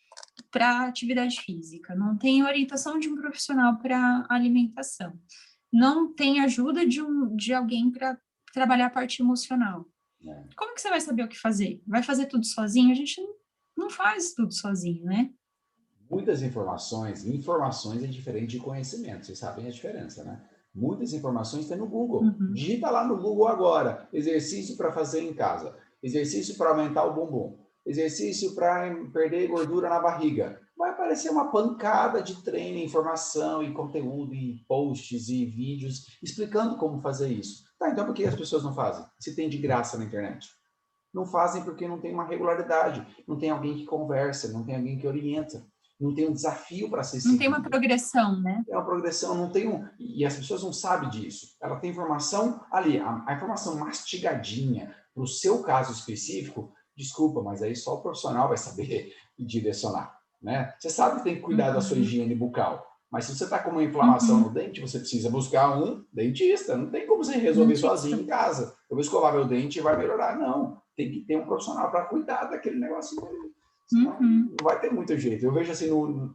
para atividade física, não tem orientação de um profissional para alimentação, não tem ajuda de alguém para trabalhar a parte emocional. Como que você vai saber o que fazer? Vai fazer tudo sozinho? A gente não faz tudo sozinho, né? Muitas informações é diferente de conhecimento, vocês sabem a diferença, né? Muitas informações tem no Google. Digita lá no Google agora, exercício para fazer em casa, exercício para aumentar o bumbum, exercício para perder gordura na barriga. Vai aparecer uma pancada de treino, informação e conteúdo e posts e vídeos explicando como fazer isso. Tá, então por que as pessoas não fazem? Se tem de graça na internet. Não fazem porque não tem uma regularidade, não tem alguém que conversa, não tem alguém que orienta. não tem um desafio para ser Não tem uma seguido. progressão, né? É uma progressão, não tem um... E as pessoas não sabem disso. Ela tem informação ali, a informação mastigadinha para o seu caso específico, desculpa, mas aí só o profissional vai saber direcionar, né? Você sabe que tem que cuidar da sua higiene bucal, mas se você está com uma inflamação no dente, você precisa buscar um dentista. Não tem como você resolver sozinho em casa. Eu vou escovar meu dente e vai melhorar. Não, tem que ter um profissional para cuidar daquele negócio dele. Senão não vai ter muito jeito. Eu vejo assim,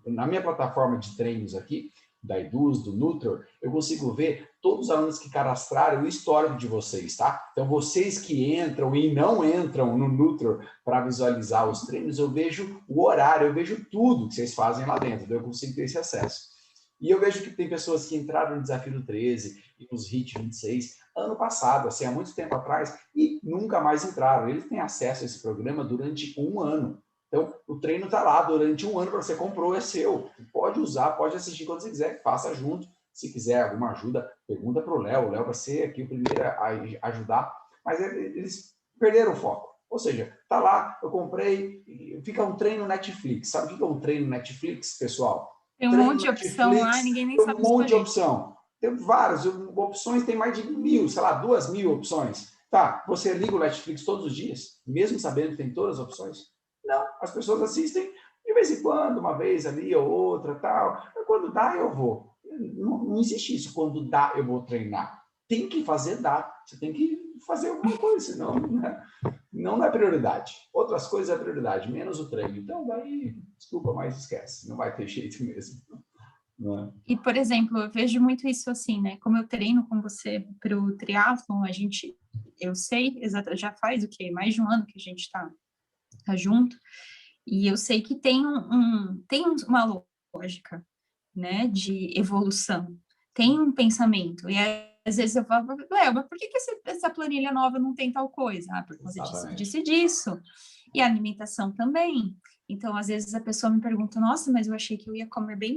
na minha plataforma de treinos aqui, da Eduz, do Nutror, eu consigo ver todos os alunos que cadastraram o histórico de vocês, tá? Então, vocês que entram e não entram no Nutror para visualizar os treinos, eu vejo o horário, eu vejo tudo que vocês fazem lá dentro, então eu consigo ter esse acesso. E eu vejo que tem pessoas que entraram no Desafio do 13 e nos HIIT 26 ano passado, assim, há muito tempo atrás, e nunca mais entraram. Eles têm acesso a esse programa durante um ano. Então, o treino está lá durante um ano, para você comprou, é seu. Pode usar, pode assistir quando você quiser, faça junto. Se quiser alguma ajuda, pergunta para o Léo. O Léo vai ser aqui o primeiro a ajudar. Mas eles perderam o foco. Ou seja, tá lá, eu comprei, fica um treino Netflix. Sabe o que é um treino Netflix, pessoal? Tem um Treino monte de opção lá, Netflix, ninguém nem tem sabe um monte de escolher. opção. Tem várias opções, tem mais de 1.000, sei lá, 2.000 opções. Tá, você liga o Netflix todos os dias, mesmo sabendo que tem todas as opções? Não, as pessoas assistem de vez em quando, uma vez ali ou outra, tal. Mas quando dá, eu vou. Não existe isso, quando dá, eu vou treinar. Tem que fazer, dá. Você tem que fazer alguma coisa, senão não é prioridade. Outras coisas é prioridade, menos o treino. Então, daí, desculpa, mas esquece. Não vai ter jeito mesmo. Não é? E, por exemplo, eu vejo muito isso assim, né? Como eu treino com você para o triatlon, eu sei, já faz o quê? Mais de um ano que a gente está junto, e eu sei que tem uma lógica, né, de evolução, tem um pensamento, e aí, às vezes eu falo, Léo, mas por que essa planilha nova não tem tal coisa? Ah, por causa disso e disso. E a alimentação também. Então, às vezes a pessoa me pergunta, nossa, mas eu achei que eu ia comer bem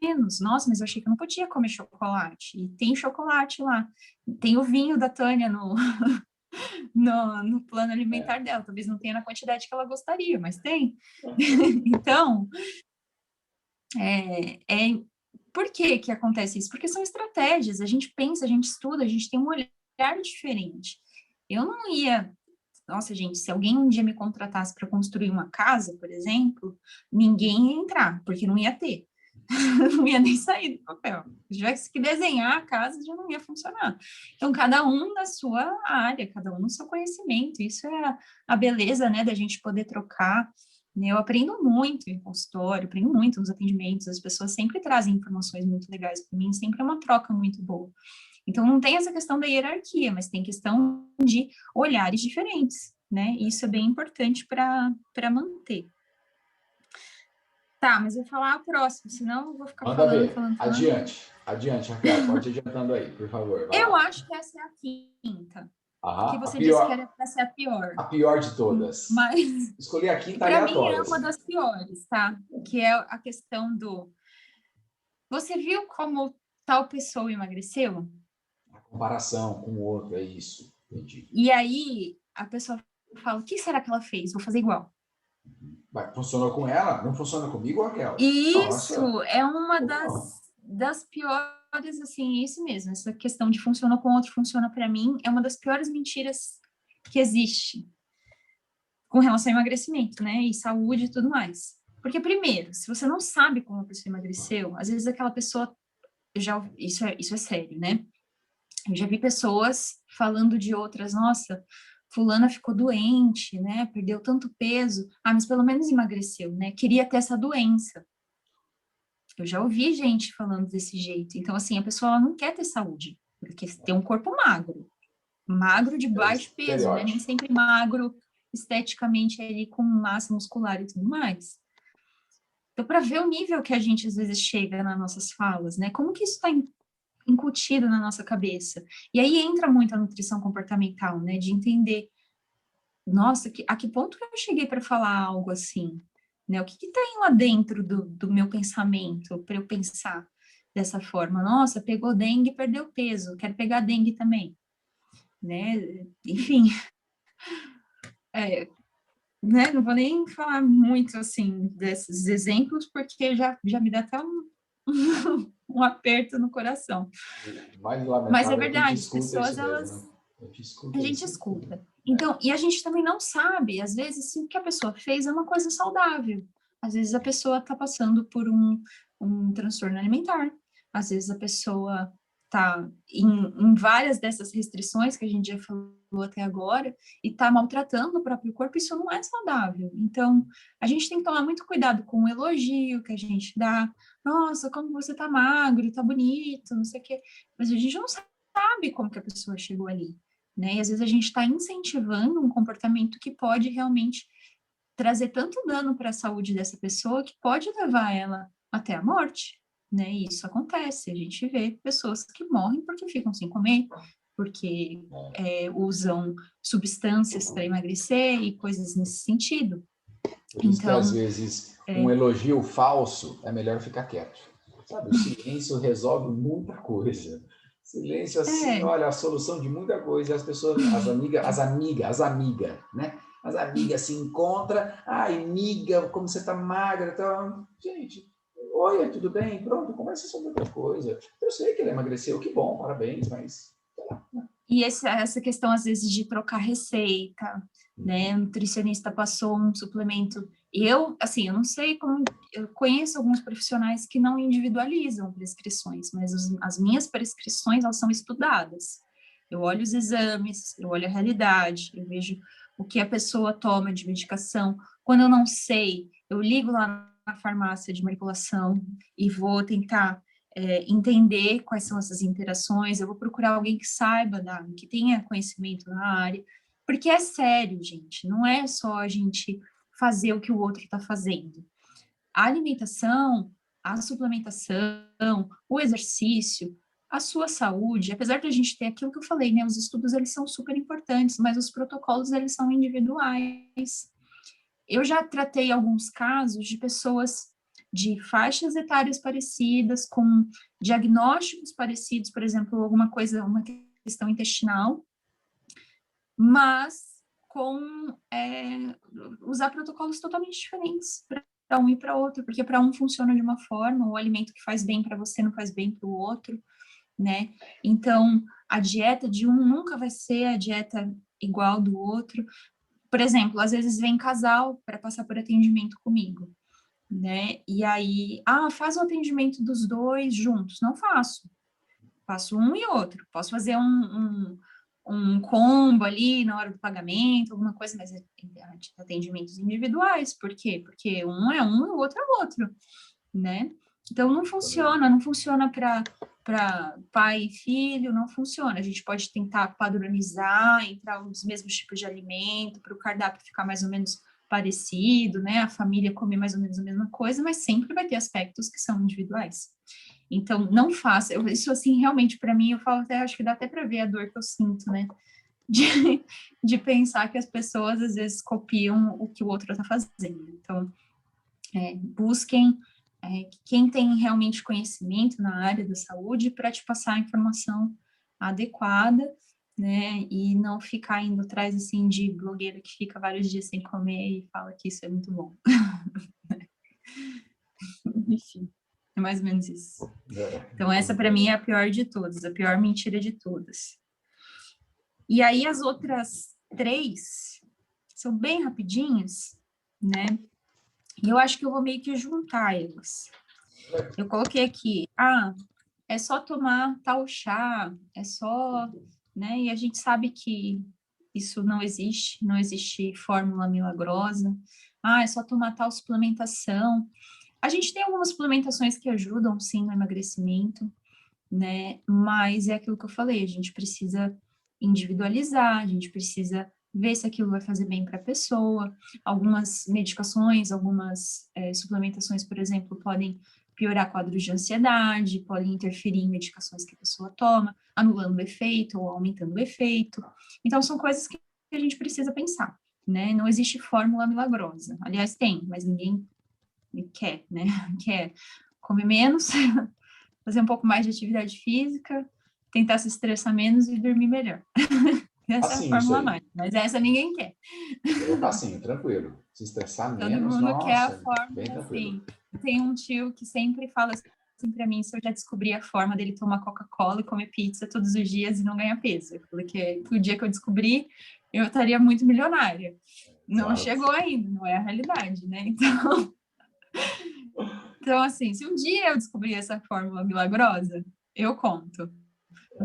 menos. Nossa, mas eu achei que eu não podia comer chocolate. E tem chocolate lá. Tem o vinho da Tânia no plano alimentar dela. Talvez não tenha na quantidade que ela gostaria, mas tem. Então, por que acontece isso? Porque são estratégias. A gente pensa, a gente estuda, a gente tem um olhar diferente. Eu não ia... Nossa, gente, se alguém um dia me contratasse para construir uma casa, por exemplo, ninguém ia entrar, porque não ia ter. Não ia nem sair do papel. Se tivesse que desenhar a casa, já não ia funcionar. Então, cada um na sua área, cada um no seu conhecimento. Isso é a beleza, né, da gente poder trocar. Eu aprendo muito em consultório, aprendo muito nos atendimentos. As pessoas sempre trazem informações muito legais para mim, sempre é uma troca muito boa. Então, não tem essa questão da hierarquia, mas tem questão de olhares diferentes, né? E isso é bem importante para manter. Tá, mas eu vou falar o próximo, senão eu vou ficar Manda falando. ver. Adiante, Raquel, pode ir adiantando aí, por favor. Vai Eu lá. acho que essa é a quinta, que Aham, você disse que era para ser a pior. a pior de todas. Mas, Escolhi a quinta para mim, aleatória. é uma das piores, tá? Que é a questão do... Você viu como tal pessoa emagreceu? A comparação com o outro, é isso. Entendi. E aí, a pessoa fala, o que será que ela fez? Vou fazer igual. Funcionou com ela, não funciona comigo, Raquel? E Nossa. isso é uma das piores, assim, isso mesmo. Essa questão de funciona com o outro, funciona para mim, é uma das piores mentiras que existe com relação ao emagrecimento, né? E saúde e tudo mais. Porque, primeiro, se você não sabe como a pessoa emagreceu, às vezes aquela pessoa, isso é sério, né? Eu já vi pessoas falando de outras, nossa, fulana ficou doente, né? Perdeu tanto peso. Ah, mas pelo menos emagreceu, né? Queria ter essa doença. Eu já ouvi gente falando desse jeito. Então, assim, a pessoa ela não quer ter saúde, porque tem um corpo magro de baixo peso, né? Nem sempre magro esteticamente ali com massa muscular e tudo mais. Então, para ver o nível que a gente às vezes chega nas nossas falas, né? Como que isso está incutido na nossa cabeça? E aí entra muito a nutrição comportamental, né? De entender, nossa, a que ponto que eu cheguei para falar algo assim? Né? O que tem lá dentro do meu pensamento para eu pensar dessa forma? Nossa, pegou dengue e perdeu peso, quero pegar dengue também. Né? Enfim, né? Não vou nem falar muito, assim, desses exemplos, porque já me dá até um aperto no coração. O mais Mas é lamentável é que a gente verdade, as escuta pessoas, isso mesmo, elas... né? A gente A escuta gente isso. escuta. Né? Então, e a gente também não sabe, às vezes, se o que a pessoa fez é uma coisa saudável. Às vezes a pessoa está passando por um transtorno alimentar. Às vezes a pessoa está em várias dessas restrições que a gente já falou até agora e está maltratando o próprio corpo. Isso não é saudável. Então, a gente tem que tomar muito cuidado com o elogio que a gente dá. Nossa, como você está magro, está bonito, não sei o quê. Mas a gente não sabe como que a pessoa chegou ali, né? E às vezes a gente está incentivando um comportamento que pode realmente trazer tanto dano para a saúde dessa pessoa que pode levar ela até a morte, né? E isso acontece, a gente vê pessoas que morrem porque ficam sem comer, porque usam substâncias para emagrecer e coisas nesse sentido. Por isso que, às Então, vezes, um elogio falso é melhor ficar quieto. Sabe, o silêncio resolve muita coisa. Silêncio, assim, é, olha, a solução de muita coisa. As pessoas, as amigas, né? As amigas se encontram. Ai, amiga, como você tá magra. Tá... Gente, oi, tudo bem? Pronto, conversa sobre outra coisa. Eu sei que ele emagreceu, que bom, parabéns, mas... e essa questão, às vezes, de trocar receita, né? O nutricionista passou um suplemento. Eu, assim, eu não sei como. Eu conheço alguns profissionais que não individualizam prescrições, mas as minhas prescrições, elas são estudadas. Eu olho os exames, eu olho a realidade, eu vejo o que a pessoa toma de medicação. Quando eu não sei, eu ligo lá na farmácia de manipulação e vou tentar entender quais são essas interações, eu vou procurar alguém que saiba, que tenha conhecimento na área, porque é sério, gente, não é só a gente fazer o que o outro está fazendo. A alimentação, a suplementação, o exercício, a sua saúde, apesar de a gente ter aquilo que eu falei, né, os estudos eles são super importantes, mas os protocolos eles são individuais. Eu já tratei alguns casos de pessoas de faixas etárias parecidas, com diagnósticos parecidos, por exemplo, alguma coisa, uma questão intestinal, mas com usar protocolos totalmente diferentes para um e para outro, porque para um funciona de uma forma, o alimento que faz bem para você não faz bem para o outro, né? Então, a dieta de um nunca vai ser a dieta igual do outro. Por exemplo, às vezes vem casal para passar por atendimento comigo, né? E aí, faz o atendimento dos dois juntos. Não faço. Faço um e outro. Posso fazer um combo ali na hora do pagamento, alguma coisa, mas atendimentos individuais. Por quê? Porque um é um e o outro é outro, né? Então, não funciona para pai e filho, não funciona. A gente pode tentar padronizar, entrar os mesmos tipos de alimento, para o cardápio ficar mais ou menos parecido, né? A família comer mais ou menos a mesma coisa, mas sempre vai ter aspectos que são individuais. Então, não faça. Isso, assim, realmente, para mim, eu falo até, acho que dá até para ver a dor que eu sinto, né? De, de pensar que as pessoas, às vezes, copiam o que o outro está fazendo. Então, busquem quem tem realmente conhecimento na área da saúde para te passar a informação adequada, né, e não ficar indo atrás, assim, de blogueira que fica vários dias sem comer e fala que isso é muito bom. Enfim, é mais ou menos isso. Então, essa para mim é a pior de todas, a pior mentira de todas. E aí, as outras 3 são bem rapidinhas, né, e eu acho que eu vou meio que juntar elas. Eu coloquei aqui, é só tomar tal chá, é só, né? E a gente sabe que isso não existe fórmula milagrosa. É só tomar tal suplementação. A gente tem algumas suplementações que ajudam, sim, no emagrecimento, né? Mas é aquilo que eu falei, a gente precisa individualizar, a gente precisa ver se aquilo vai fazer bem para a pessoa. Algumas medicações, algumas suplementações, por exemplo, podem piorar quadros de ansiedade, podem interferir em medicações que a pessoa toma, anulando o efeito ou aumentando o efeito. Então, são coisas que a gente precisa pensar, né? Não existe fórmula milagrosa. Aliás, tem, mas ninguém quer, né? Quer comer menos, fazer um pouco mais de atividade física, tentar se estressar menos e dormir melhor. Essa é a Facinho isso fórmula aí. mágica, mas essa ninguém quer. Isso aí é facinho, tranquilo. Se estressar Todo menos, mundo quer a nossa, bem fórmula, tranquilo. assim. Tem um tio que sempre fala assim para mim se eu já descobri a forma dele tomar Coca-Cola e comer pizza todos os dias e não ganhar peso. Eu falei que o dia que eu descobri, eu estaria muito milionária. Não Exato. chegou ainda, não é a realidade, né? Então, assim, se um dia eu descobrir essa fórmula milagrosa, eu conto.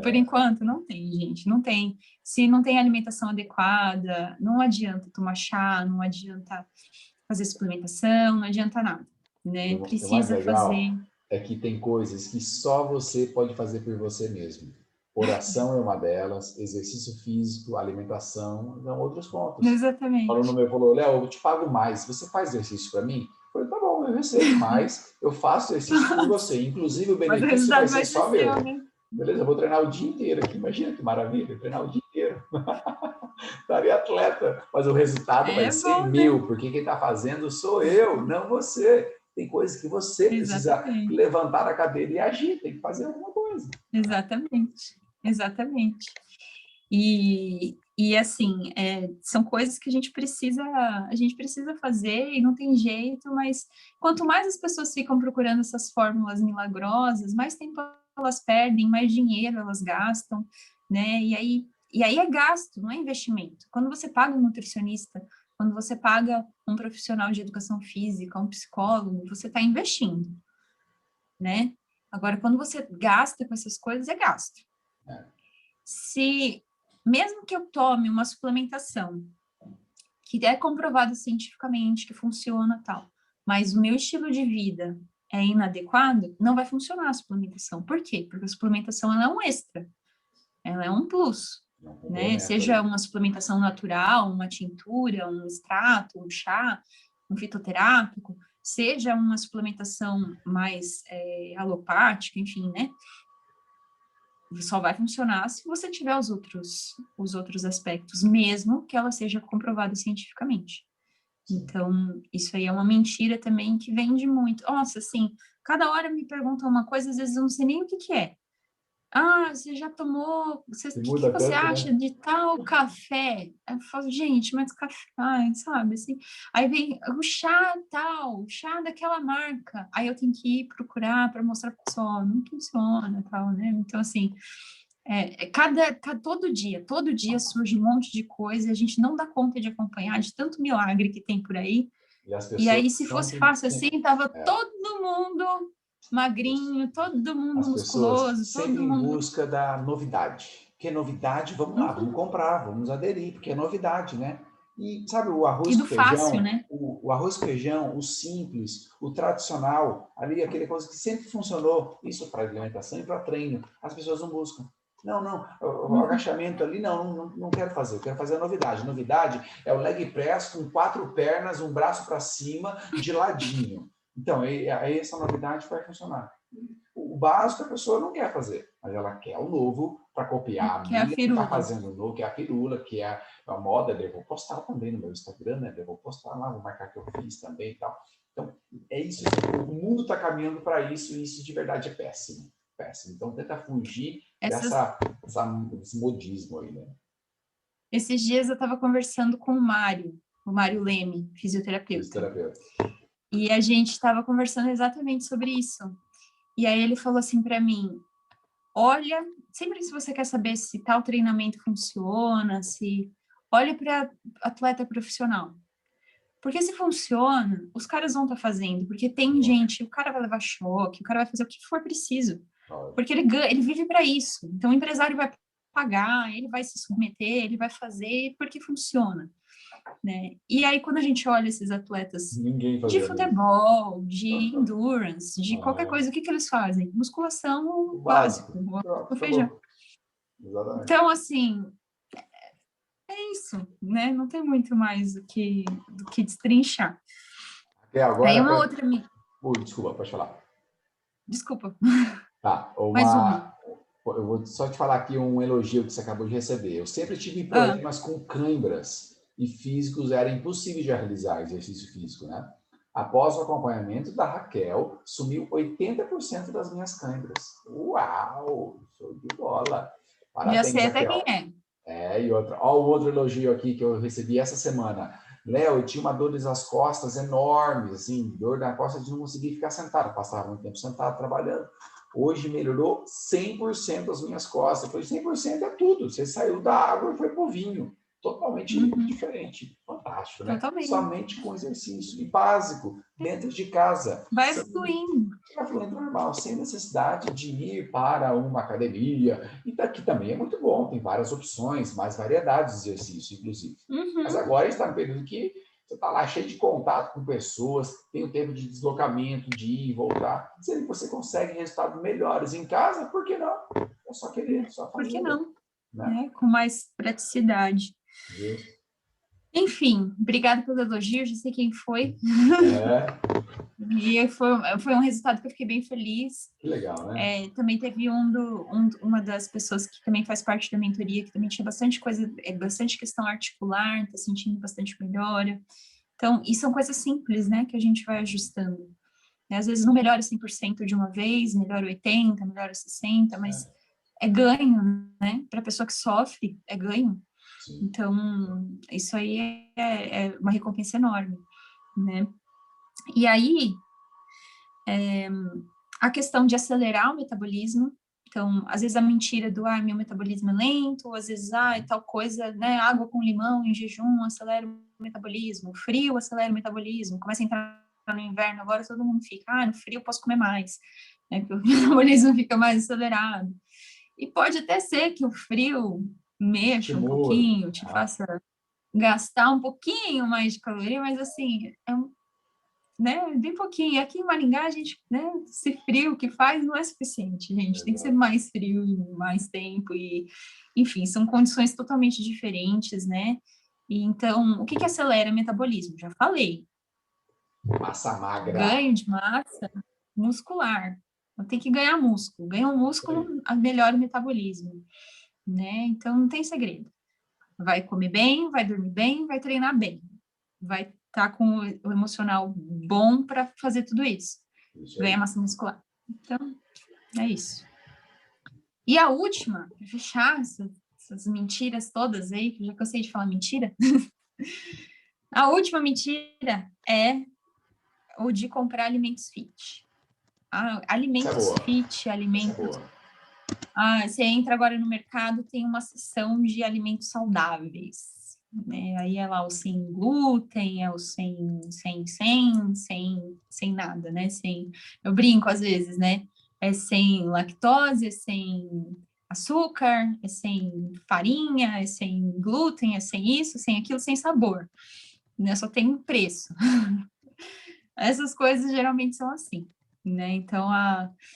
Por enquanto, não tem, gente, não tem. Se não tem alimentação adequada, não adianta tomar chá, não adianta fazer suplementação, não adianta nada, E né? o mais Precisa fazer. legal é que tem coisas que só você pode fazer por você mesmo. Oração é uma delas, exercício físico, alimentação, são outros pontos. O aluno Exatamente, meu falou, Léo, eu te pago mais, você faz exercício para mim? Eu falei, tá bom, eu recebo mais, eu faço exercício por você, inclusive o mas o benefício vai resultado ser vai ser só meu. seu, né? Beleza, eu vou treinar o dia inteiro aqui, imagina que maravilha, treinar o dia inteiro. Estaria atleta, mas o resultado vai É ser bom, né? meu, porque quem está fazendo sou eu, não você. Tem coisas que você precisa Exatamente, levantar a cadeira e agir, tem que fazer alguma coisa. exatamente, exatamente. E assim, são coisas que a gente precisa fazer e não tem jeito, mas quanto mais as pessoas ficam procurando essas fórmulas milagrosas, mais tempo elas perdem, mais dinheiro elas gastam, né? E aí é gasto, não é investimento. Quando você paga um nutricionista, quando você paga um profissional de educação física, um psicólogo, você está investindo, né? Agora, quando você gasta com essas coisas, é gasto. Se mesmo que eu tome uma suplementação que é comprovado cientificamente que funciona tal, mas o meu estilo de vida é inadequado, não vai funcionar a suplementação. Por quê? Porque a suplementação ela é um extra, ela é um plus, Não né? complemento Seja ali. uma suplementação natural, uma tintura, um extrato, um chá, um fitoterápico, seja uma suplementação mais alopática, enfim, né? Só vai funcionar se você tiver os outros aspectos, mesmo que ela seja comprovada cientificamente. Sim. Então, isso aí é uma mentira também que vende muito. Nossa, assim, cada hora me perguntam uma coisa, às vezes eu não sei nem o que que é. Ah, você já tomou? Se O que que muda você tanto, acha né? de tal café? Eu falo, gente, mas café, ai, sabe, assim. Aí vem o chá tal, o chá daquela marca. Aí eu tenho que ir procurar para mostrar para o pessoal, não funciona, tal, né? Então, assim, todo dia surge um monte de coisa, e a gente não dá conta de acompanhar, de tanto milagre que tem por aí. E as E pessoas aí, se fosse sempre, fácil assim, tava é, todo mundo magrinho, todo mundo as pessoas musculoso, sempre todo em mundo. busca da novidade. Que é novidade, vamos lá, vamos comprar, vamos aderir, porque é novidade, né? E sabe o E arroz do com fácil, feijão, né? o arroz com feijão, o simples, o tradicional, ali aquele coisa que sempre funcionou, isso para alimentação e para treino, as pessoas não buscam. Não, não, o Uhum. agachamento ali, não quero fazer, eu quero fazer a novidade. Novidade é o leg press com 4 pernas, um braço para cima, de ladinho. Então, aí essa novidade vai funcionar. O básico a pessoa não quer fazer, mas ela quer o novo para copiar a Que é a amiga que está firula. fazendo o novo, que é a firula, que é a moda. Eu vou postar também no meu Instagram, né? Eu vou postar lá, vou marcar que eu fiz também e tal. Então, é isso. O mundo está caminhando para isso e isso de verdade é péssimo. Péssimo. Então, tenta fugir Essas, desse modismo aí, né? esses dias eu estava conversando com o Mário Leme, fisioterapeuta. Fisioterapeuta. E a gente estava conversando exatamente sobre isso. E aí ele falou assim para mim: olha, sempre se você quer saber se tal treinamento funciona, se olha para atleta profissional. Porque se funciona, os caras vão estar fazendo, porque tem gente, o cara vai levar choque, o cara vai fazer o que for preciso, porque ele vive para isso. Então o empresário vai pagar, ele vai se submeter, ele vai fazer porque funciona, né? E aí quando a gente olha esses atletas Ninguém de fazendo isso. futebol, de endurance, de qualquer Ah, coisa, o que que eles fazem? o Musculação básico, básico. Pronto, o feijão. acabou. Exatamente. Então, assim, é isso, né? Não tem muito mais do que destrinchar. Até Aí agora, uma pra... outra... Desculpa, pode falar. Desculpa, Tá, mais uma. eu vou só te falar aqui um elogio que você acabou de receber. Eu sempre tive Ah, problemas com câimbras e físicos, era impossível de realizar exercício físico, né? Após o acompanhamento da Raquel, sumiu 80% das minhas câimbras. Uau! Show de bola! já Parabéns, sei até quem Raquel. é. E outra, ó, um outro elogio aqui que eu recebi essa semana. Léo, eu tinha uma dor nas costas enorme, assim, dor na costa de não conseguir ficar sentado. Eu passava muito tempo sentado trabalhando. Hoje melhorou 100% as minhas costas. Eu falei, 100% é tudo. Você saiu da água e foi pro vinho. Totalmente diferente. Fantástico, né? Totalmente. Somente com exercício. E básico, dentro de casa. Vai fluindo. Vai fluindo normal, sem necessidade de ir para uma academia. E daqui também é muito bom. Tem várias opções, mais variedades de exercício, inclusive. Mas agora está no período que você está lá cheio de contato com pessoas, tem o tempo de deslocamento, de ir e voltar. Se você consegue resultados melhores em casa, por que não? É só querer, só fazer. Por que não? Né? Com mais praticidade. Isso. Enfim, obrigada pelo elogio, já sei quem foi. E foi um resultado que eu fiquei bem feliz. Que legal, né? Também teve uma das pessoas que também faz parte da mentoria, que também tinha bastante coisa, bastante questão articular, está sentindo bastante melhora. Então, e são coisas simples, né, que a gente vai ajustando. Às vezes não melhora 100% de uma vez, melhora 80%, melhora 60%, mas é ganho, né? Para a pessoa que sofre, é ganho. Sim. Então, isso aí é uma recompensa enorme, né? E aí, a questão de acelerar o metabolismo. Então, às vezes a mentira do, meu metabolismo é lento, ou às vezes, tal coisa, né, água com limão em jejum acelera o metabolismo, frio acelera o metabolismo, começa a entrar no inverno, agora todo mundo fica, no frio eu posso comer mais, né, porque o metabolismo fica mais acelerado. E pode até ser que o frio mexa um pouquinho, te faça gastar um pouquinho mais de caloria, mas assim, né, bem pouquinho. E aqui em Maringá, a gente, né, esse frio que faz não é suficiente, gente. Tem que ser mais frio, mais tempo e, enfim, são condições totalmente diferentes, né? E então, o que acelera o metabolismo? Já falei. Massa magra. Ganho de massa muscular. Então, tem que ganhar músculo. Ganha um músculo, melhora o metabolismo, né? Então, não tem segredo. Vai comer bem, vai dormir bem, vai treinar bem. Vai estar com o emocional bom para fazer tudo isso. Ganhar massa muscular. Então, é isso. E a última, para fechar essas mentiras todas aí, que eu já cansei de falar mentira. A última mentira é o de comprar alimentos fit. Alimentos fit, alimentos... você entra agora no mercado, tem uma seção de alimentos saudáveis. Aí é lá o sem glúten, é o sem nada, né? Eu brinco às vezes, né? É sem lactose, é sem açúcar, é sem farinha, é sem glúten, é sem isso, sem aquilo, sem sabor. Né? Só tem preço. Essas coisas geralmente são assim, né? Então,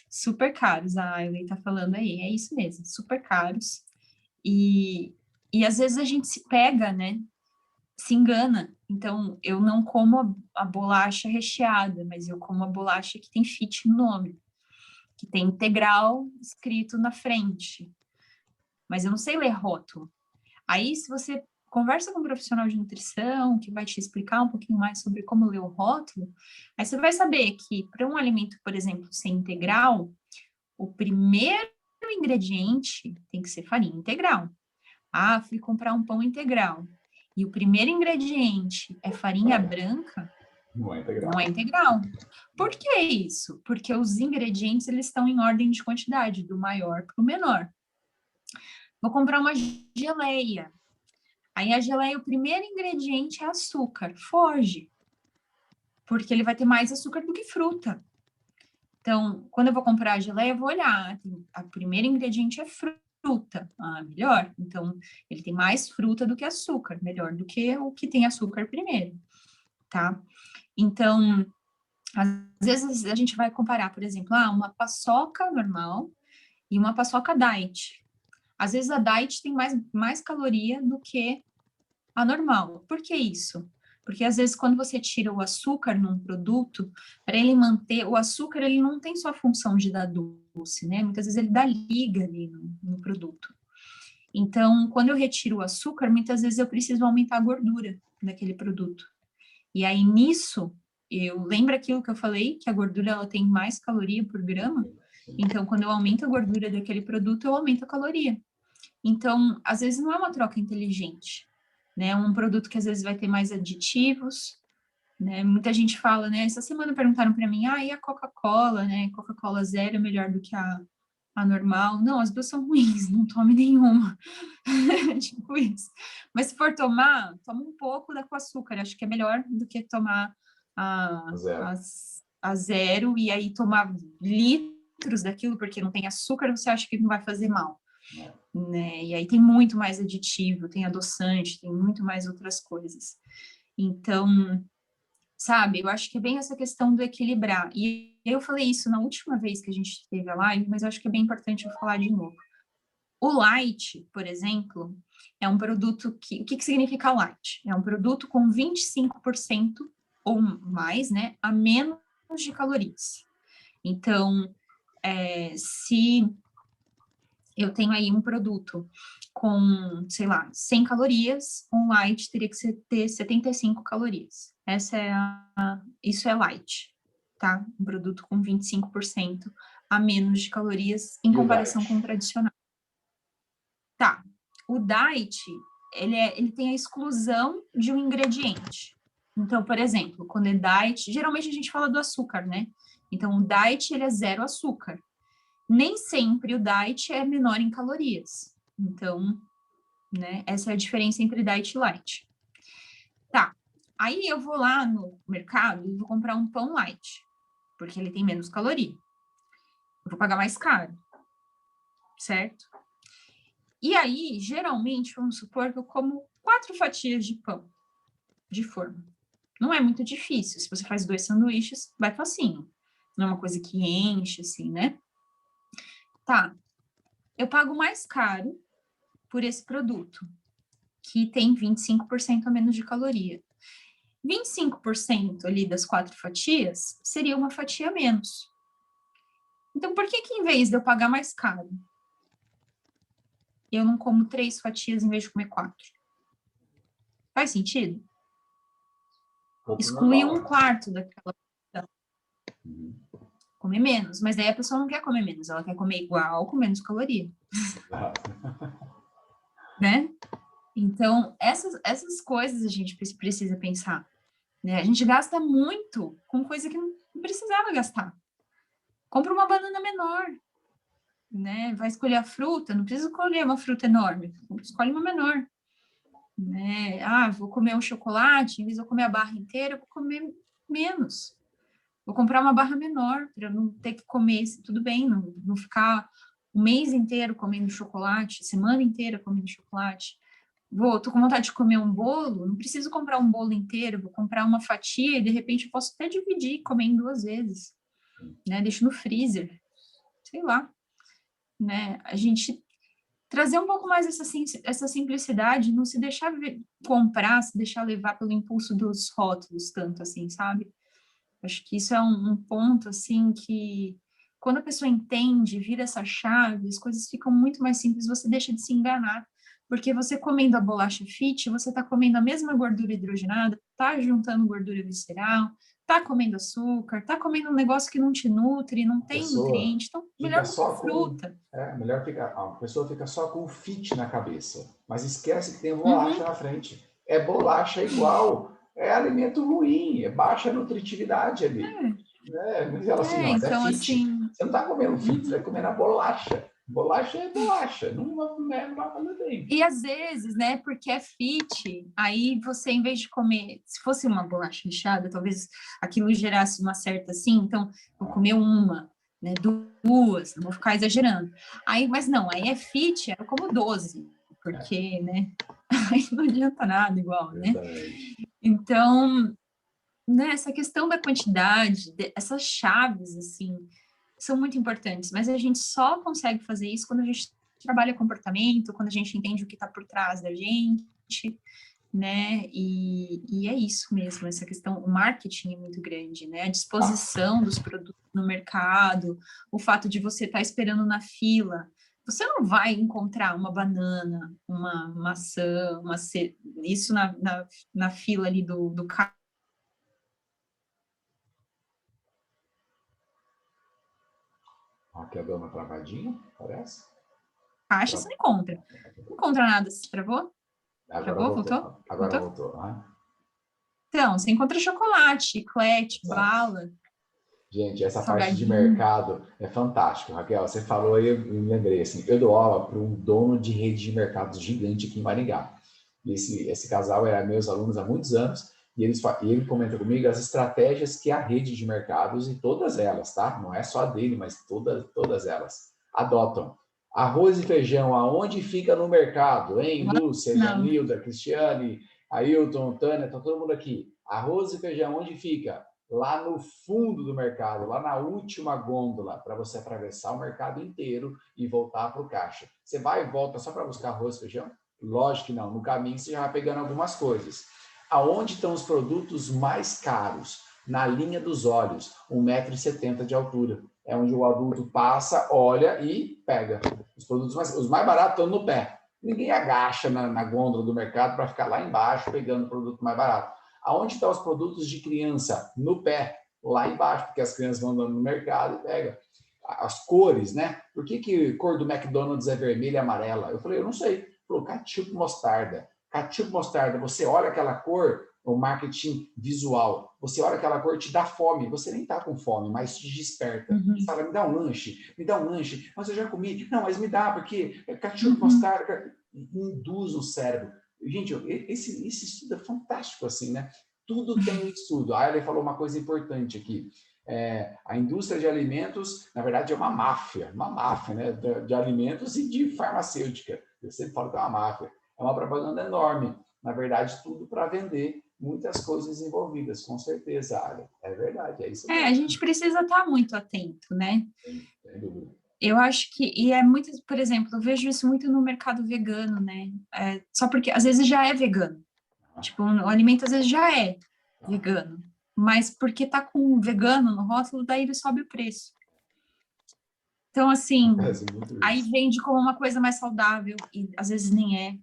super caros, a Ailey tá falando aí, é isso mesmo, super caros. E às vezes a gente se pega, né? Se engana. Então, eu não como a bolacha recheada, mas eu como a bolacha que tem fit no nome, que tem integral escrito na frente. Mas eu não sei ler rótulo. Aí, se você conversa com um profissional de nutrição, que vai te explicar um pouquinho mais sobre como ler o rótulo, aí você vai saber que para um alimento, por exemplo, ser integral, o primeiro ingrediente tem que ser farinha integral. Fui comprar um pão integral. E o primeiro ingrediente é farinha branca, não é integral. Não é integral. Por que isso? Porque os ingredientes eles estão em ordem de quantidade, do maior para o menor. Vou comprar uma geleia. Aí a geleia, o primeiro ingrediente é açúcar. Foge. Porque ele vai ter mais açúcar do que fruta. Então, quando eu vou comprar a geleia, eu vou olhar. O primeiro ingrediente é fruta. Melhor. Então, ele tem mais fruta do que açúcar. Melhor do que o que tem açúcar primeiro. Tá? Então, às vezes a gente vai comparar, por exemplo, uma paçoca normal e uma paçoca diet. Às vezes a diet tem mais caloria do que a normal. Por que isso? Porque às vezes quando você tira o açúcar num produto, para ele manter, o açúcar ele não tem só a função de dar doce, né? Muitas vezes ele dá liga ali no produto. Então, quando eu retiro o açúcar, muitas vezes eu preciso aumentar a gordura daquele produto. E aí nisso, eu lembro aquilo que eu falei, que a gordura ela tem mais caloria por grama. Então, quando eu aumento a gordura daquele produto, eu aumento a caloria. Então, às vezes não é uma troca inteligente, né? É um produto que às vezes vai ter mais aditivos, né? Muita gente fala, né? Essa semana perguntaram para mim, e a Coca-Cola, né? Coca-Cola zero é melhor do que a normal. Não, as duas são ruins, não tome nenhuma. Tipo isso. Mas se for tomar, toma um pouco da com açúcar. Acho que é melhor do que tomar a, Zero. a, a zero e aí tomar litros daquilo, porque não tem açúcar, você acha que não vai fazer mal. Né? Né? E aí tem muito mais aditivo, tem adoçante, tem muito mais outras coisas. Então, sabe, eu acho que é bem essa questão do equilibrar. E eu falei isso na última vez que a gente teve a live, mas eu acho que é bem importante eu falar de novo. O light, por exemplo, é um produto que... O que significa light? É um produto com 25% ou mais, né, a menos de calorias. Então, se eu tenho aí um produto com, sei lá, 100 calorias, um light teria que ter 75 calorias. Isso é light, tá? Um produto com 25% a menos de calorias em E o comparação com o diet? tradicional. Tá. O diet, ele tem a exclusão de um ingrediente. Então, por exemplo, quando é diet, geralmente a gente fala do açúcar, né? Então, o diet, ele é zero açúcar. Nem sempre o diet é menor em calorias. Então, né, essa é a diferença entre diet e light. Tá. Aí eu vou lá no mercado e vou comprar um pão light, porque ele tem menos caloria. Eu vou pagar mais caro, certo? E aí, geralmente, vamos supor que eu como 4 fatias de pão de forma. Não é muito difícil. Se você faz 2 sanduíches, vai facinho. Não é uma coisa que enche, assim, né? Tá. Eu pago mais caro por esse produto, que tem 25% a menos de caloria. 25% ali das 4 fatias seria uma fatia a menos. Então, por que em vez de eu pagar mais caro, eu não como 3 fatias em vez de comer 4? Faz sentido? Pouco Exclui normal, um né? quarto daquela, Uhum. comer menos. Mas daí a pessoa não quer comer menos, ela quer comer igual com menos caloria, Exato. né? Então, essas coisas a gente precisa pensar, né? A gente gasta muito com coisa que não precisava gastar. Compra uma banana menor, né? Vai escolher a fruta, não precisa escolher uma fruta enorme, escolhe uma menor, né? Vou comer um chocolate, em vez de eu comer a barra inteira, eu vou comer menos. Vou comprar uma barra menor para eu não ter que comer, tudo bem, não ficar o mês inteiro comendo chocolate, semana inteira comendo chocolate. Tô com vontade de comer um bolo, não preciso comprar um bolo inteiro, vou comprar uma fatia e de repente eu posso até dividir e comer em 2 vezes, né? Deixo no freezer, sei lá, né? A gente trazer um pouco mais essa simplicidade, não se deixar comprar, se deixar levar pelo impulso dos rótulos tanto assim, sabe? Acho que isso é um ponto, assim, que quando a pessoa entende, vira essa chave, as coisas ficam muito mais simples, você deixa de se enganar. Porque você comendo a bolacha fit, você está comendo a mesma gordura hidrogenada, está juntando gordura visceral, está comendo açúcar, está comendo um negócio que não te nutre, não A tem pessoa nutriente, então fica melhor comer só com. fruta. Melhor ficar. A pessoa fica só com o fit na cabeça, mas esquece que tem bolacha Uhum, na frente. É bolacha igual, é alimento ruim, é baixa nutritividade ali. Mas ela assim, não, mas é então fit. assim, Você não está comendo fit, você está uhum. comendo a bolacha. Bolacha é bolacha, não vai fazer bem. E às vezes, né, porque é fit, aí você, em vez de comer, se fosse uma bolacha recheada, talvez aquilo gerasse uma certa assim, então, vou comer uma, né, duas, não vou ficar exagerando. Aí, mas não, aí é fit, eu como 12, É, porque, né, aí não adianta nada igual, né? verdade. Então, né, essa questão da quantidade, essas chaves, assim, são muito importantes, mas a gente só consegue fazer isso quando a gente trabalha comportamento, quando a gente entende o que está por trás da gente, né? E é isso mesmo, essa questão, o marketing é muito grande, né? A Ah, disposição dos produtos no mercado, o fato de você estar esperando na fila. Você não vai encontrar uma banana, uma maçã, isso na fila ali do carro. aqui deu uma travadinha, parece. caixa, você não encontra. Não encontra nada, se travou? Agora Travou? voltou. Voltou? Agora Voltou? voltou. Ah. Então, você encontra chocolate, chiclete, Exato. bala, Gente, essa parte de salgadinho. mercado é fantástico. Raquel, você falou aí, eu me lembrei, assim, eu dou aula para um dono de rede de mercados gigante aqui em Maringá. E esse casal era meus alunos há muitos anos, e ele comenta comigo as estratégias que a rede de mercados, e todas elas, tá? Não é só a dele, mas todas elas, adotam. Arroz e feijão, aonde fica no mercado? Hein, Lúcia, Não. Janilda, Cristiane, Ailton, Tânia, tá todo mundo aqui. Arroz e feijão, onde fica? Lá no fundo do mercado, lá na última gôndola, para você atravessar o mercado inteiro e voltar para o caixa. Você vai e volta só para buscar arroz e feijão? Lógico que não. No caminho você já vai pegando algumas coisas. Aonde estão os produtos mais caros? Na linha dos olhos, 1,70 m de altura. É onde o adulto passa, olha e pega. Os mais baratos estão no pé. Ninguém agacha na gôndola do mercado para ficar lá embaixo pegando o produto mais barato. Aonde estão os produtos de criança? No pé, lá embaixo, porque as crianças vão andando no mercado e pegam. As cores, né? Por que a cor do McDonald's é vermelha e amarela? Eu falei, eu não sei. Falou, ketchup mostarda. Ketchup mostarda, você olha aquela cor, o marketing visual, você olha aquela cor, te dá fome. Você nem tá com fome, mas te desperta. Você fala, me dá um lanche, me dá um lanche. Mas eu já comi. Não, mas me dá, porque ketchup mostarda induz o cérebro. Gente, esse estudo é fantástico, assim, né? Tudo tem um estudo. A Ellen falou uma coisa importante aqui. A indústria de alimentos, na verdade, é uma máfia, né? De alimentos e de farmacêutica. Eu sempre falo que é uma máfia. É uma propaganda enorme. Na verdade, tudo para vender, muitas coisas envolvidas, com certeza, Ellen. É verdade, é isso mesmo. A gente precisa estar muito atento, né? Sem dúvida. Eu acho que, e é muito, por exemplo, eu vejo isso muito no mercado vegano, né? Só porque às vezes já é vegano. Tipo, o alimento às vezes já é vegano. Mas porque tá com vegano no rótulo, daí ele sobe o preço. Então, assim, aí vende como uma coisa mais saudável, e às vezes nem é.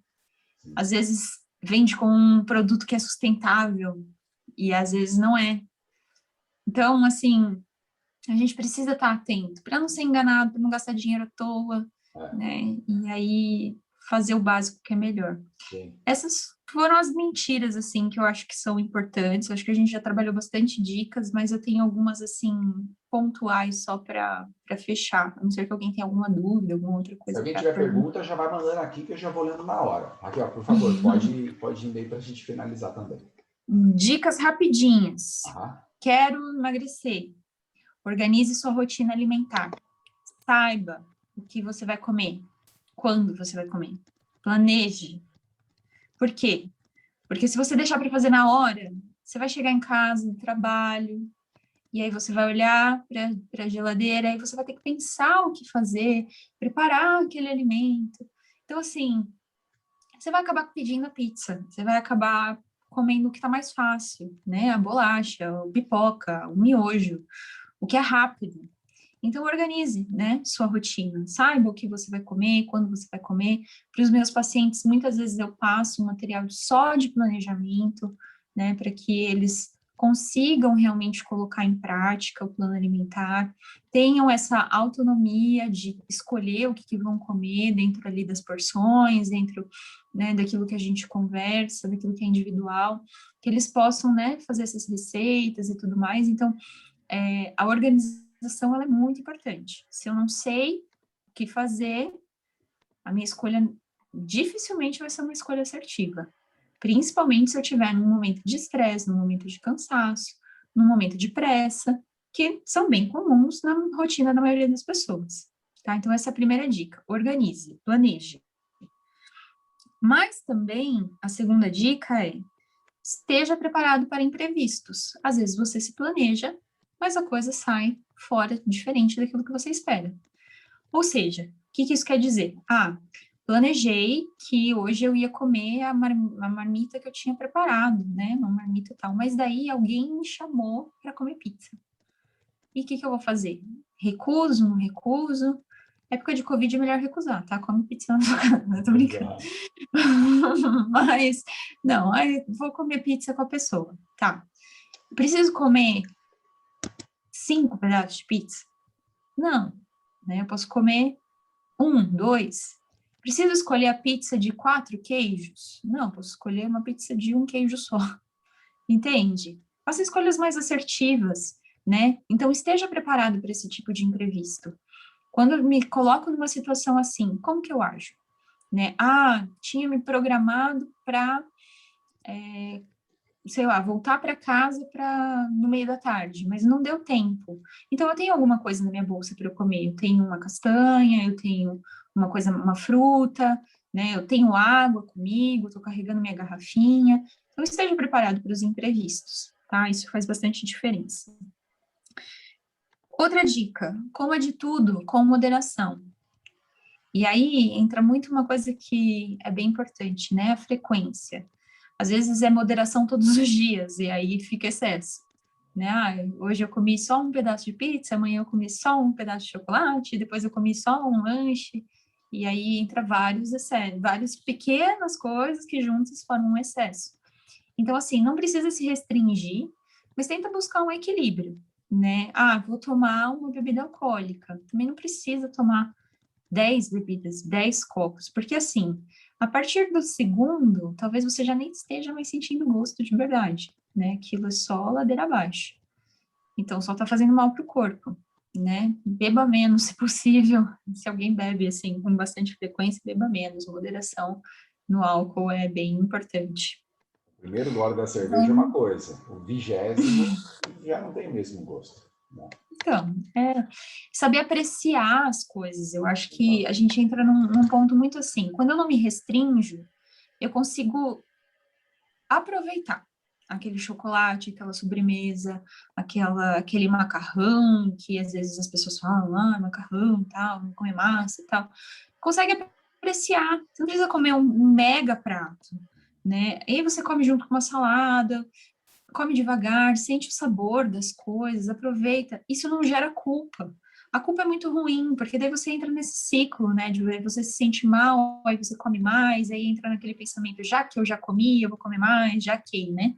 Às vezes vende como um produto que é sustentável, e às vezes não é. Então, assim, a gente precisa estar atento para não ser enganado, para não gastar dinheiro à toa, né? E aí fazer o básico que é melhor. Sim. Essas foram as mentiras, assim, que eu acho que são importantes. Eu acho que a gente já trabalhou bastante dicas, mas eu tenho algumas, assim, pontuais só para fechar. A não ser que alguém tenha alguma dúvida, alguma outra coisa. Se alguém tiver pergunta, já vai mandando aqui que eu já vou lendo na hora. Aqui, ó, por favor, pode ir e-mail para a gente finalizar também. Dicas rapidinhas. Aham. Quero emagrecer. Organize sua rotina alimentar. Saiba o que você vai comer, quando você vai comer. Planeje. Por quê? Porque se você deixar para fazer na hora, você vai chegar em casa do trabalho, e aí você vai olhar para a geladeira, e você vai ter que pensar o que fazer, preparar aquele alimento. Então, assim, você vai acabar pedindo a pizza, você vai acabar comendo o que está mais fácil, né? A bolacha, a pipoca, o miojo, o que é rápido. Então, organize, né, sua rotina. Saiba o que você vai comer, quando você vai comer. Para os meus pacientes, muitas vezes eu passo um material só de planejamento, né, para que eles consigam realmente colocar em prática o plano alimentar, tenham essa autonomia de escolher o que vão comer dentro ali das porções, dentro, né, daquilo que a gente conversa, daquilo que é individual, que eles possam, né, fazer essas receitas e tudo mais. Então, a organização ela é muito importante. Se eu não sei o que fazer, a minha escolha dificilmente vai ser uma escolha assertiva. Principalmente se eu estiver num momento de estresse, num momento de cansaço, num momento de pressa, que são bem comuns na rotina da maioria das pessoas. Tá? Então, essa é a primeira dica. Organize, planeje. Mas também, a segunda dica é esteja preparado para imprevistos. Às vezes você se planeja, mas a coisa sai fora, diferente daquilo que você espera. Ou seja, o que isso quer dizer? Planejei que hoje eu ia comer a marmita que eu tinha preparado, né? Uma marmita e tal, mas daí alguém me chamou para comer pizza. E o que eu vou fazer? Recuso, não recuso? Época de Covid é melhor recusar, tá? Come pizza na sua casa, não tô brincando. Mas, não, aí vou comer pizza com a pessoa, tá? Preciso comer 5 pedaços de pizza? Não, né? Eu posso comer 1, 2. Preciso escolher a pizza de 4 queijos? Não, posso escolher uma pizza de 1 queijo só. Entende? Faça escolhas mais assertivas, né? Então, esteja preparado para esse tipo de imprevisto. Quando eu me coloco numa situação assim, como que eu ajo? Né? Tinha me programado para, sei lá, voltar para casa no meio da tarde, mas não deu tempo. Então, eu tenho alguma coisa na minha bolsa para eu comer. Eu tenho uma castanha, eu tenho uma fruta, né? Eu tenho água comigo, estou carregando minha garrafinha. Então, esteja preparado para os imprevistos, tá? Isso faz bastante diferença. Outra dica, coma de tudo com moderação. E aí entra muito uma coisa que é bem importante, né? A frequência. Às vezes é moderação todos os dias, e aí fica excesso. Né? Hoje eu comi só um pedaço de pizza, amanhã eu comi só um pedaço de chocolate, depois eu comi só um lanche, e aí entra vários excessos, várias pequenas coisas que juntas formam um excesso. Então, assim, não precisa se restringir, mas tenta buscar um equilíbrio, né? Vou tomar uma bebida alcoólica, também não precisa tomar 10 bebidas, 10 copos, porque assim, a partir do segundo, talvez você já nem esteja mais sentindo gosto de verdade, né? Aquilo é só ladeira abaixo. Então, só tá fazendo mal pro corpo, né? Beba menos, se possível. Se alguém bebe, assim, com bastante frequência, beba menos. Moderação no álcool é bem importante. O primeiro gole da cerveja é uma coisa, o 20º já não tem o mesmo gosto. Né? Então, saber apreciar as coisas. Eu acho que a gente entra num ponto muito assim, quando eu não me restringo, eu consigo aproveitar aquele chocolate, aquela sobremesa, aquele macarrão, que às vezes as pessoas falam, macarrão, tal, não come massa e tal. Consegue apreciar, você não precisa comer um mega prato, né? E aí você come junto com uma salada, come devagar, sente o sabor das coisas, aproveita. Isso não gera culpa. A culpa é muito ruim, porque daí você entra nesse ciclo, né, de você se sente mal, aí você come mais, aí entra naquele pensamento, já que eu já comi, eu vou comer mais, já que, né?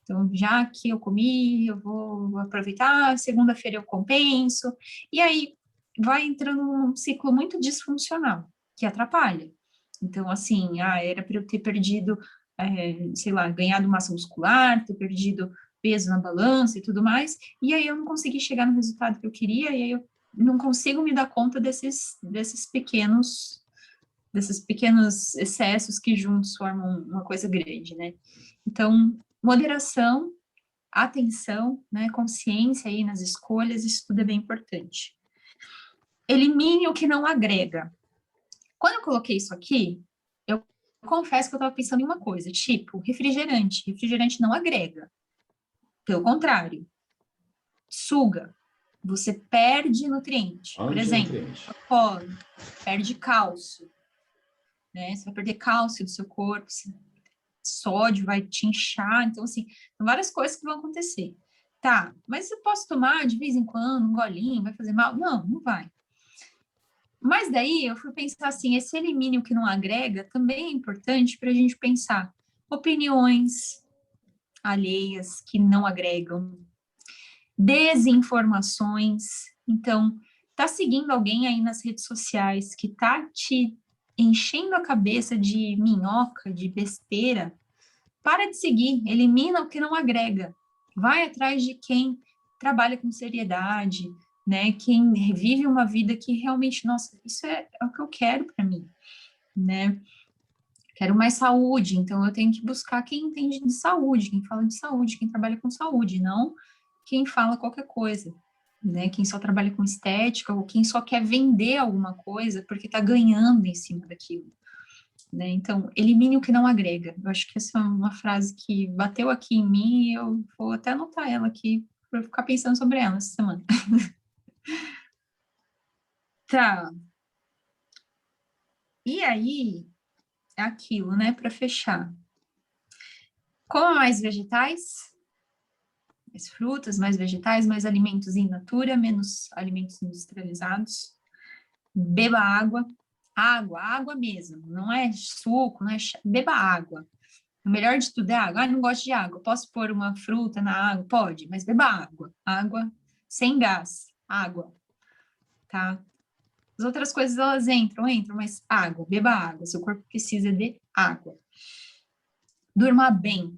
Então, já que eu comi, eu vou aproveitar, segunda-feira eu compenso, e aí vai entrando num ciclo muito disfuncional, que atrapalha. Então, assim, era para eu ter perdido, sei lá, ganhado massa muscular, ter perdido peso na balança e tudo mais, e aí eu não consegui chegar no resultado que eu queria, e aí eu não consigo me dar conta desses pequenos excessos que juntos formam uma coisa grande, né? Então, moderação, atenção, né, consciência aí nas escolhas, isso tudo é bem importante. Elimine o que não agrega. Quando eu coloquei isso aqui, eu confesso que eu estava pensando em uma coisa, tipo refrigerante. Refrigerante não agrega. Pelo contrário, suga. Você perde nutriente. Por exemplo, Coca-Cola perde cálcio. Né? Você vai perder cálcio do seu corpo, sódio vai te inchar. Então, assim, são várias coisas que vão acontecer. Tá, mas eu posso tomar de vez em quando um golinho, vai fazer mal? Não, não vai. Mas daí eu fui pensar assim, esse elimine o que não agrega também é importante para a gente pensar opiniões alheias que não agregam, desinformações. Então, tá seguindo alguém aí nas redes sociais que tá te enchendo a cabeça de minhoca, de besteira, para de seguir, elimina o que não agrega. Vai atrás de quem trabalha com seriedade, né? Quem vive uma vida que realmente, nossa, isso é o que eu quero para mim, né? Quero mais saúde, então eu tenho que buscar quem entende de saúde, quem fala de saúde, quem trabalha com saúde, não quem fala qualquer coisa, né? Quem só trabalha com estética ou quem só quer vender alguma coisa porque está ganhando em cima daquilo. Né? Então, elimine o que não agrega. Eu acho que essa é uma frase que bateu aqui em mim e eu vou até anotar ela aqui para ficar pensando sobre ela essa semana. Tá. E aí, é aquilo, né, para fechar. Coma mais vegetais, mais frutas, mais vegetais, mais alimentos in natura, menos alimentos industrializados. Beba água, água mesmo, não é suco, não é beba água. O melhor de tudo é água. Não gosto de água. Posso pôr uma fruta na água? Pode, mas beba água. Água sem gás. Água, tá? As outras coisas, elas entram, mas água, beba água, seu corpo precisa de água. Durma bem.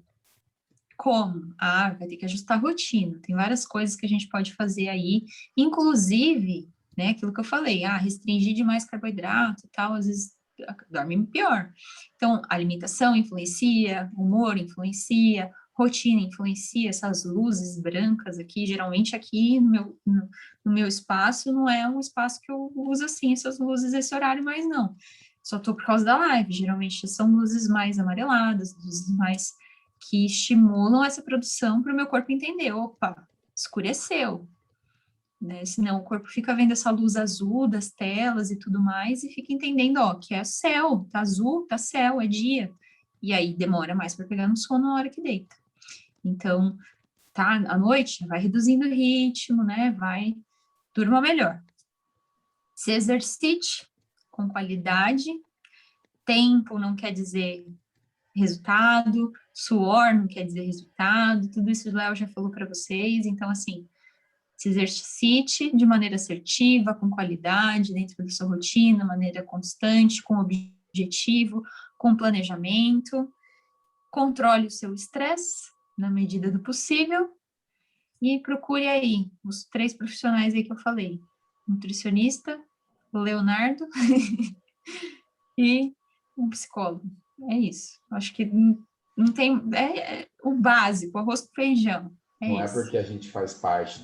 Como? Vai ter que ajustar a rotina. Tem várias coisas que a gente pode fazer aí, inclusive, né, aquilo que eu falei, restringir demais carboidrato e tal, às vezes dorme pior. Então, a alimentação influencia, humor influencia, rotina influencia, essas luzes brancas aqui, geralmente aqui no meu espaço, não é um espaço que eu uso assim, essas luzes, esse horário, mas não. Só tô por causa da live, geralmente são luzes mais amareladas, luzes mais que estimulam essa produção para o meu corpo entender, opa, escureceu, né? Senão o corpo fica vendo essa luz azul das telas e tudo mais e fica entendendo, que é céu, tá azul, tá céu, é dia. E aí demora mais para pegar no sono na hora que deita. Então, tá, à noite, vai reduzindo o ritmo, né? Durma melhor. Se exercite com qualidade. Tempo não quer dizer resultado, suor não quer dizer resultado, tudo isso o Léo já falou para vocês, então, assim, se exercite de maneira assertiva, com qualidade, dentro da sua rotina, maneira constante, com objetivo, com planejamento, controle o seu estresse, na medida do possível, e procure aí os 3 profissionais aí que eu falei, nutricionista, o Leonardo e um psicólogo. É isso. Acho que não tem... É o básico, arroz com feijão. Não é Isso. porque a gente faz parte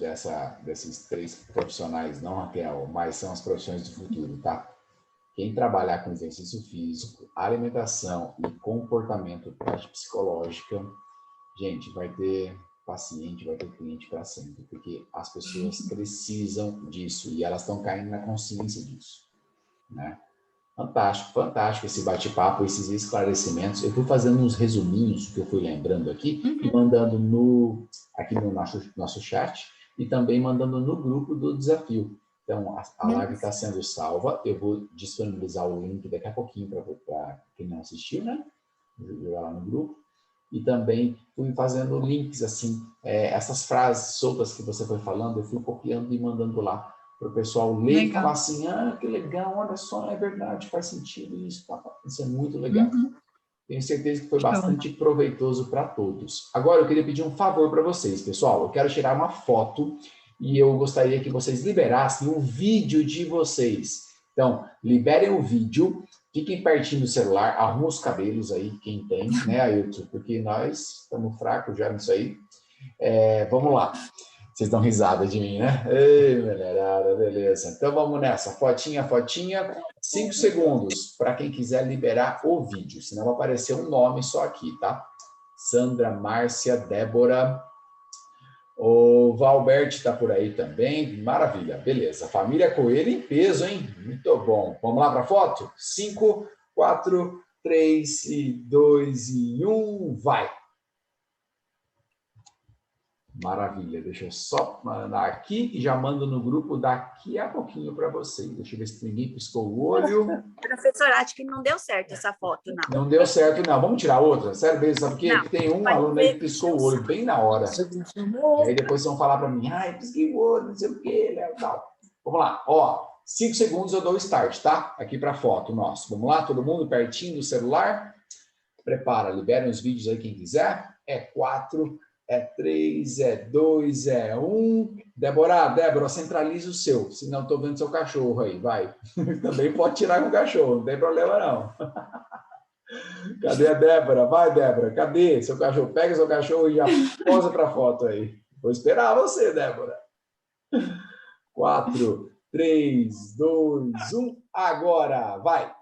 desses 3 profissionais, não, Raquel, mas são as profissões do futuro, tá? Quem trabalhar com exercício físico, alimentação e comportamento, parte psicológica, gente, vai ter paciente, vai ter cliente para sempre, porque as pessoas precisam disso e elas estão caindo na consciência disso, né? Fantástico, fantástico esse bate-papo, esses esclarecimentos. Eu fui fazendo uns resuminhos que eu fui lembrando aqui e mandando aqui no nosso chat e também mandando no grupo do desafio. Então, a live está sendo salva. Eu vou disponibilizar o link daqui a pouquinho para quem não assistiu, né? Vou jogar lá no grupo. E também fui fazendo links, assim, essas frases soltas que você foi falando, eu fui copiando e mandando lá para o pessoal ler e falar assim, que legal, olha só, é verdade, faz sentido isso, isso é muito legal. Tenho certeza que foi bastante proveitoso para todos. Agora, eu queria pedir um favor para vocês, pessoal. Eu quero tirar uma foto e eu gostaria que vocês liberassem o vídeo de vocês. Então, liberem o vídeo, fiquem pertinho do celular, arrumem os cabelos aí, quem tem, né, Ailton? Porque nós estamos fracos já nisso aí. Vamos lá. Vocês dão risada de mim, né? Ei, mulherada, beleza. Então vamos nessa. Fotinha. 5 segundos para quem quiser liberar o vídeo. Senão vai aparecer um nome só aqui, tá? Sandra, Márcia, Débora. O Valbert está por aí também. Maravilha, beleza. Família Coelho em peso, hein? Muito bom. Vamos lá para a foto? 5, 4, 3, 2 e 1, vai! Maravilha, deixa eu só mandar aqui e já mando no grupo daqui a pouquinho para vocês. Deixa eu ver se ninguém piscou o olho. Professora, acho que não deu certo essa foto, não. Não deu certo, não. Vamos tirar outra? Sério mesmo, sabe por quê? Porque tem um aluno aí que piscou o olho bem na hora. E aí depois vão falar para mim, pisquei o olho, não sei o quê, né? Tal. Vamos lá, 5 segundos eu dou o start, tá? Aqui para a foto nosso. Vamos lá, todo mundo pertinho do celular? Prepara, liberem os vídeos aí quem quiser. 4, 3, 2, 1. Débora, centraliza o seu, senão estou vendo seu cachorro aí, vai. Também pode tirar com o cachorro, não tem problema não. Cadê a Débora? Vai, Débora, cadê seu cachorro? Pega seu cachorro e já posa para a foto aí. Vou esperar você, Débora. 4, 3, 2, 1, agora, vai.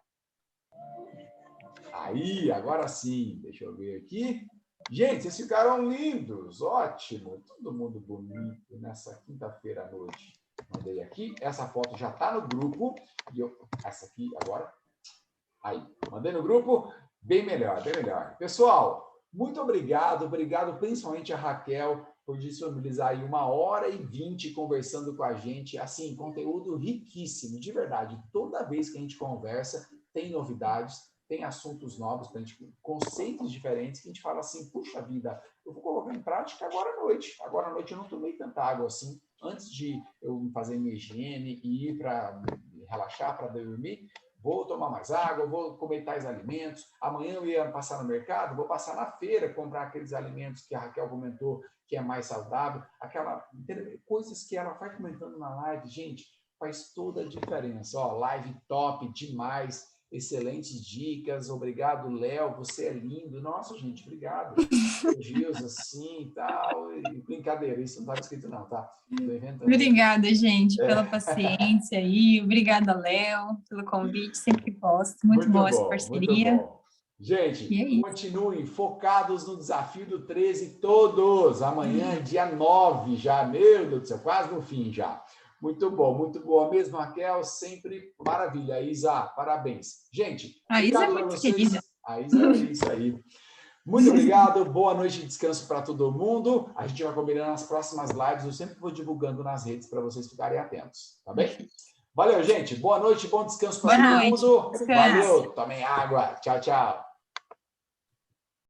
Aí, agora sim, deixa eu ver aqui. Gente, vocês ficaram lindos, ótimo, todo mundo bonito nessa quinta-feira à noite. Mandei aqui, essa foto já está no grupo, e essa aqui agora, aí, mandei no grupo, bem melhor, bem melhor. Pessoal, muito obrigado principalmente a Raquel por disponibilizar aí 1h20 conversando com a gente, assim, conteúdo riquíssimo, de verdade, toda vez que a gente conversa, tem novidades, tem assuntos novos, conceitos diferentes, que a gente fala assim, puxa vida, eu vou colocar em prática agora à noite. Agora à noite eu não tomei tanta água assim. Antes de eu fazer minha higiene e ir para relaxar, para dormir, vou tomar mais água, vou comer tais alimentos. Amanhã eu ia passar no mercado, vou passar na feira, comprar aqueles alimentos que a Raquel comentou que é mais saudável. Coisas que ela vai comentando na live, gente, faz toda a diferença. Ó, live top demais, excelentes dicas. Obrigado, Léo, você é lindo. Nossa, gente, obrigado. Elogios assim, tal. E brincadeira, isso não estava escrito não, tá? Estou inventando. Obrigada, gente, pela paciência aí. Obrigada, Léo, pelo convite. Sempre gosto. Muito boa essa parceria. Muito bom. Gente, E é isso. continuem focados no desafio do 13 todos. Amanhã, dia 9 já. Meu Deus do céu, quase no fim já. Muito bom mesmo, Raquel. Sempre maravilha. Isa, parabéns. Gente, A Isa é muito querida. A Isa é isso aí. Muito obrigado, boa noite de descanso para todo mundo. A gente vai combinando nas próximas lives, eu sempre vou divulgando nas redes para vocês ficarem atentos, tá bem? Valeu, gente, boa noite, bom descanso para todo mundo. Descanso. Valeu, tomem água, tchau, tchau.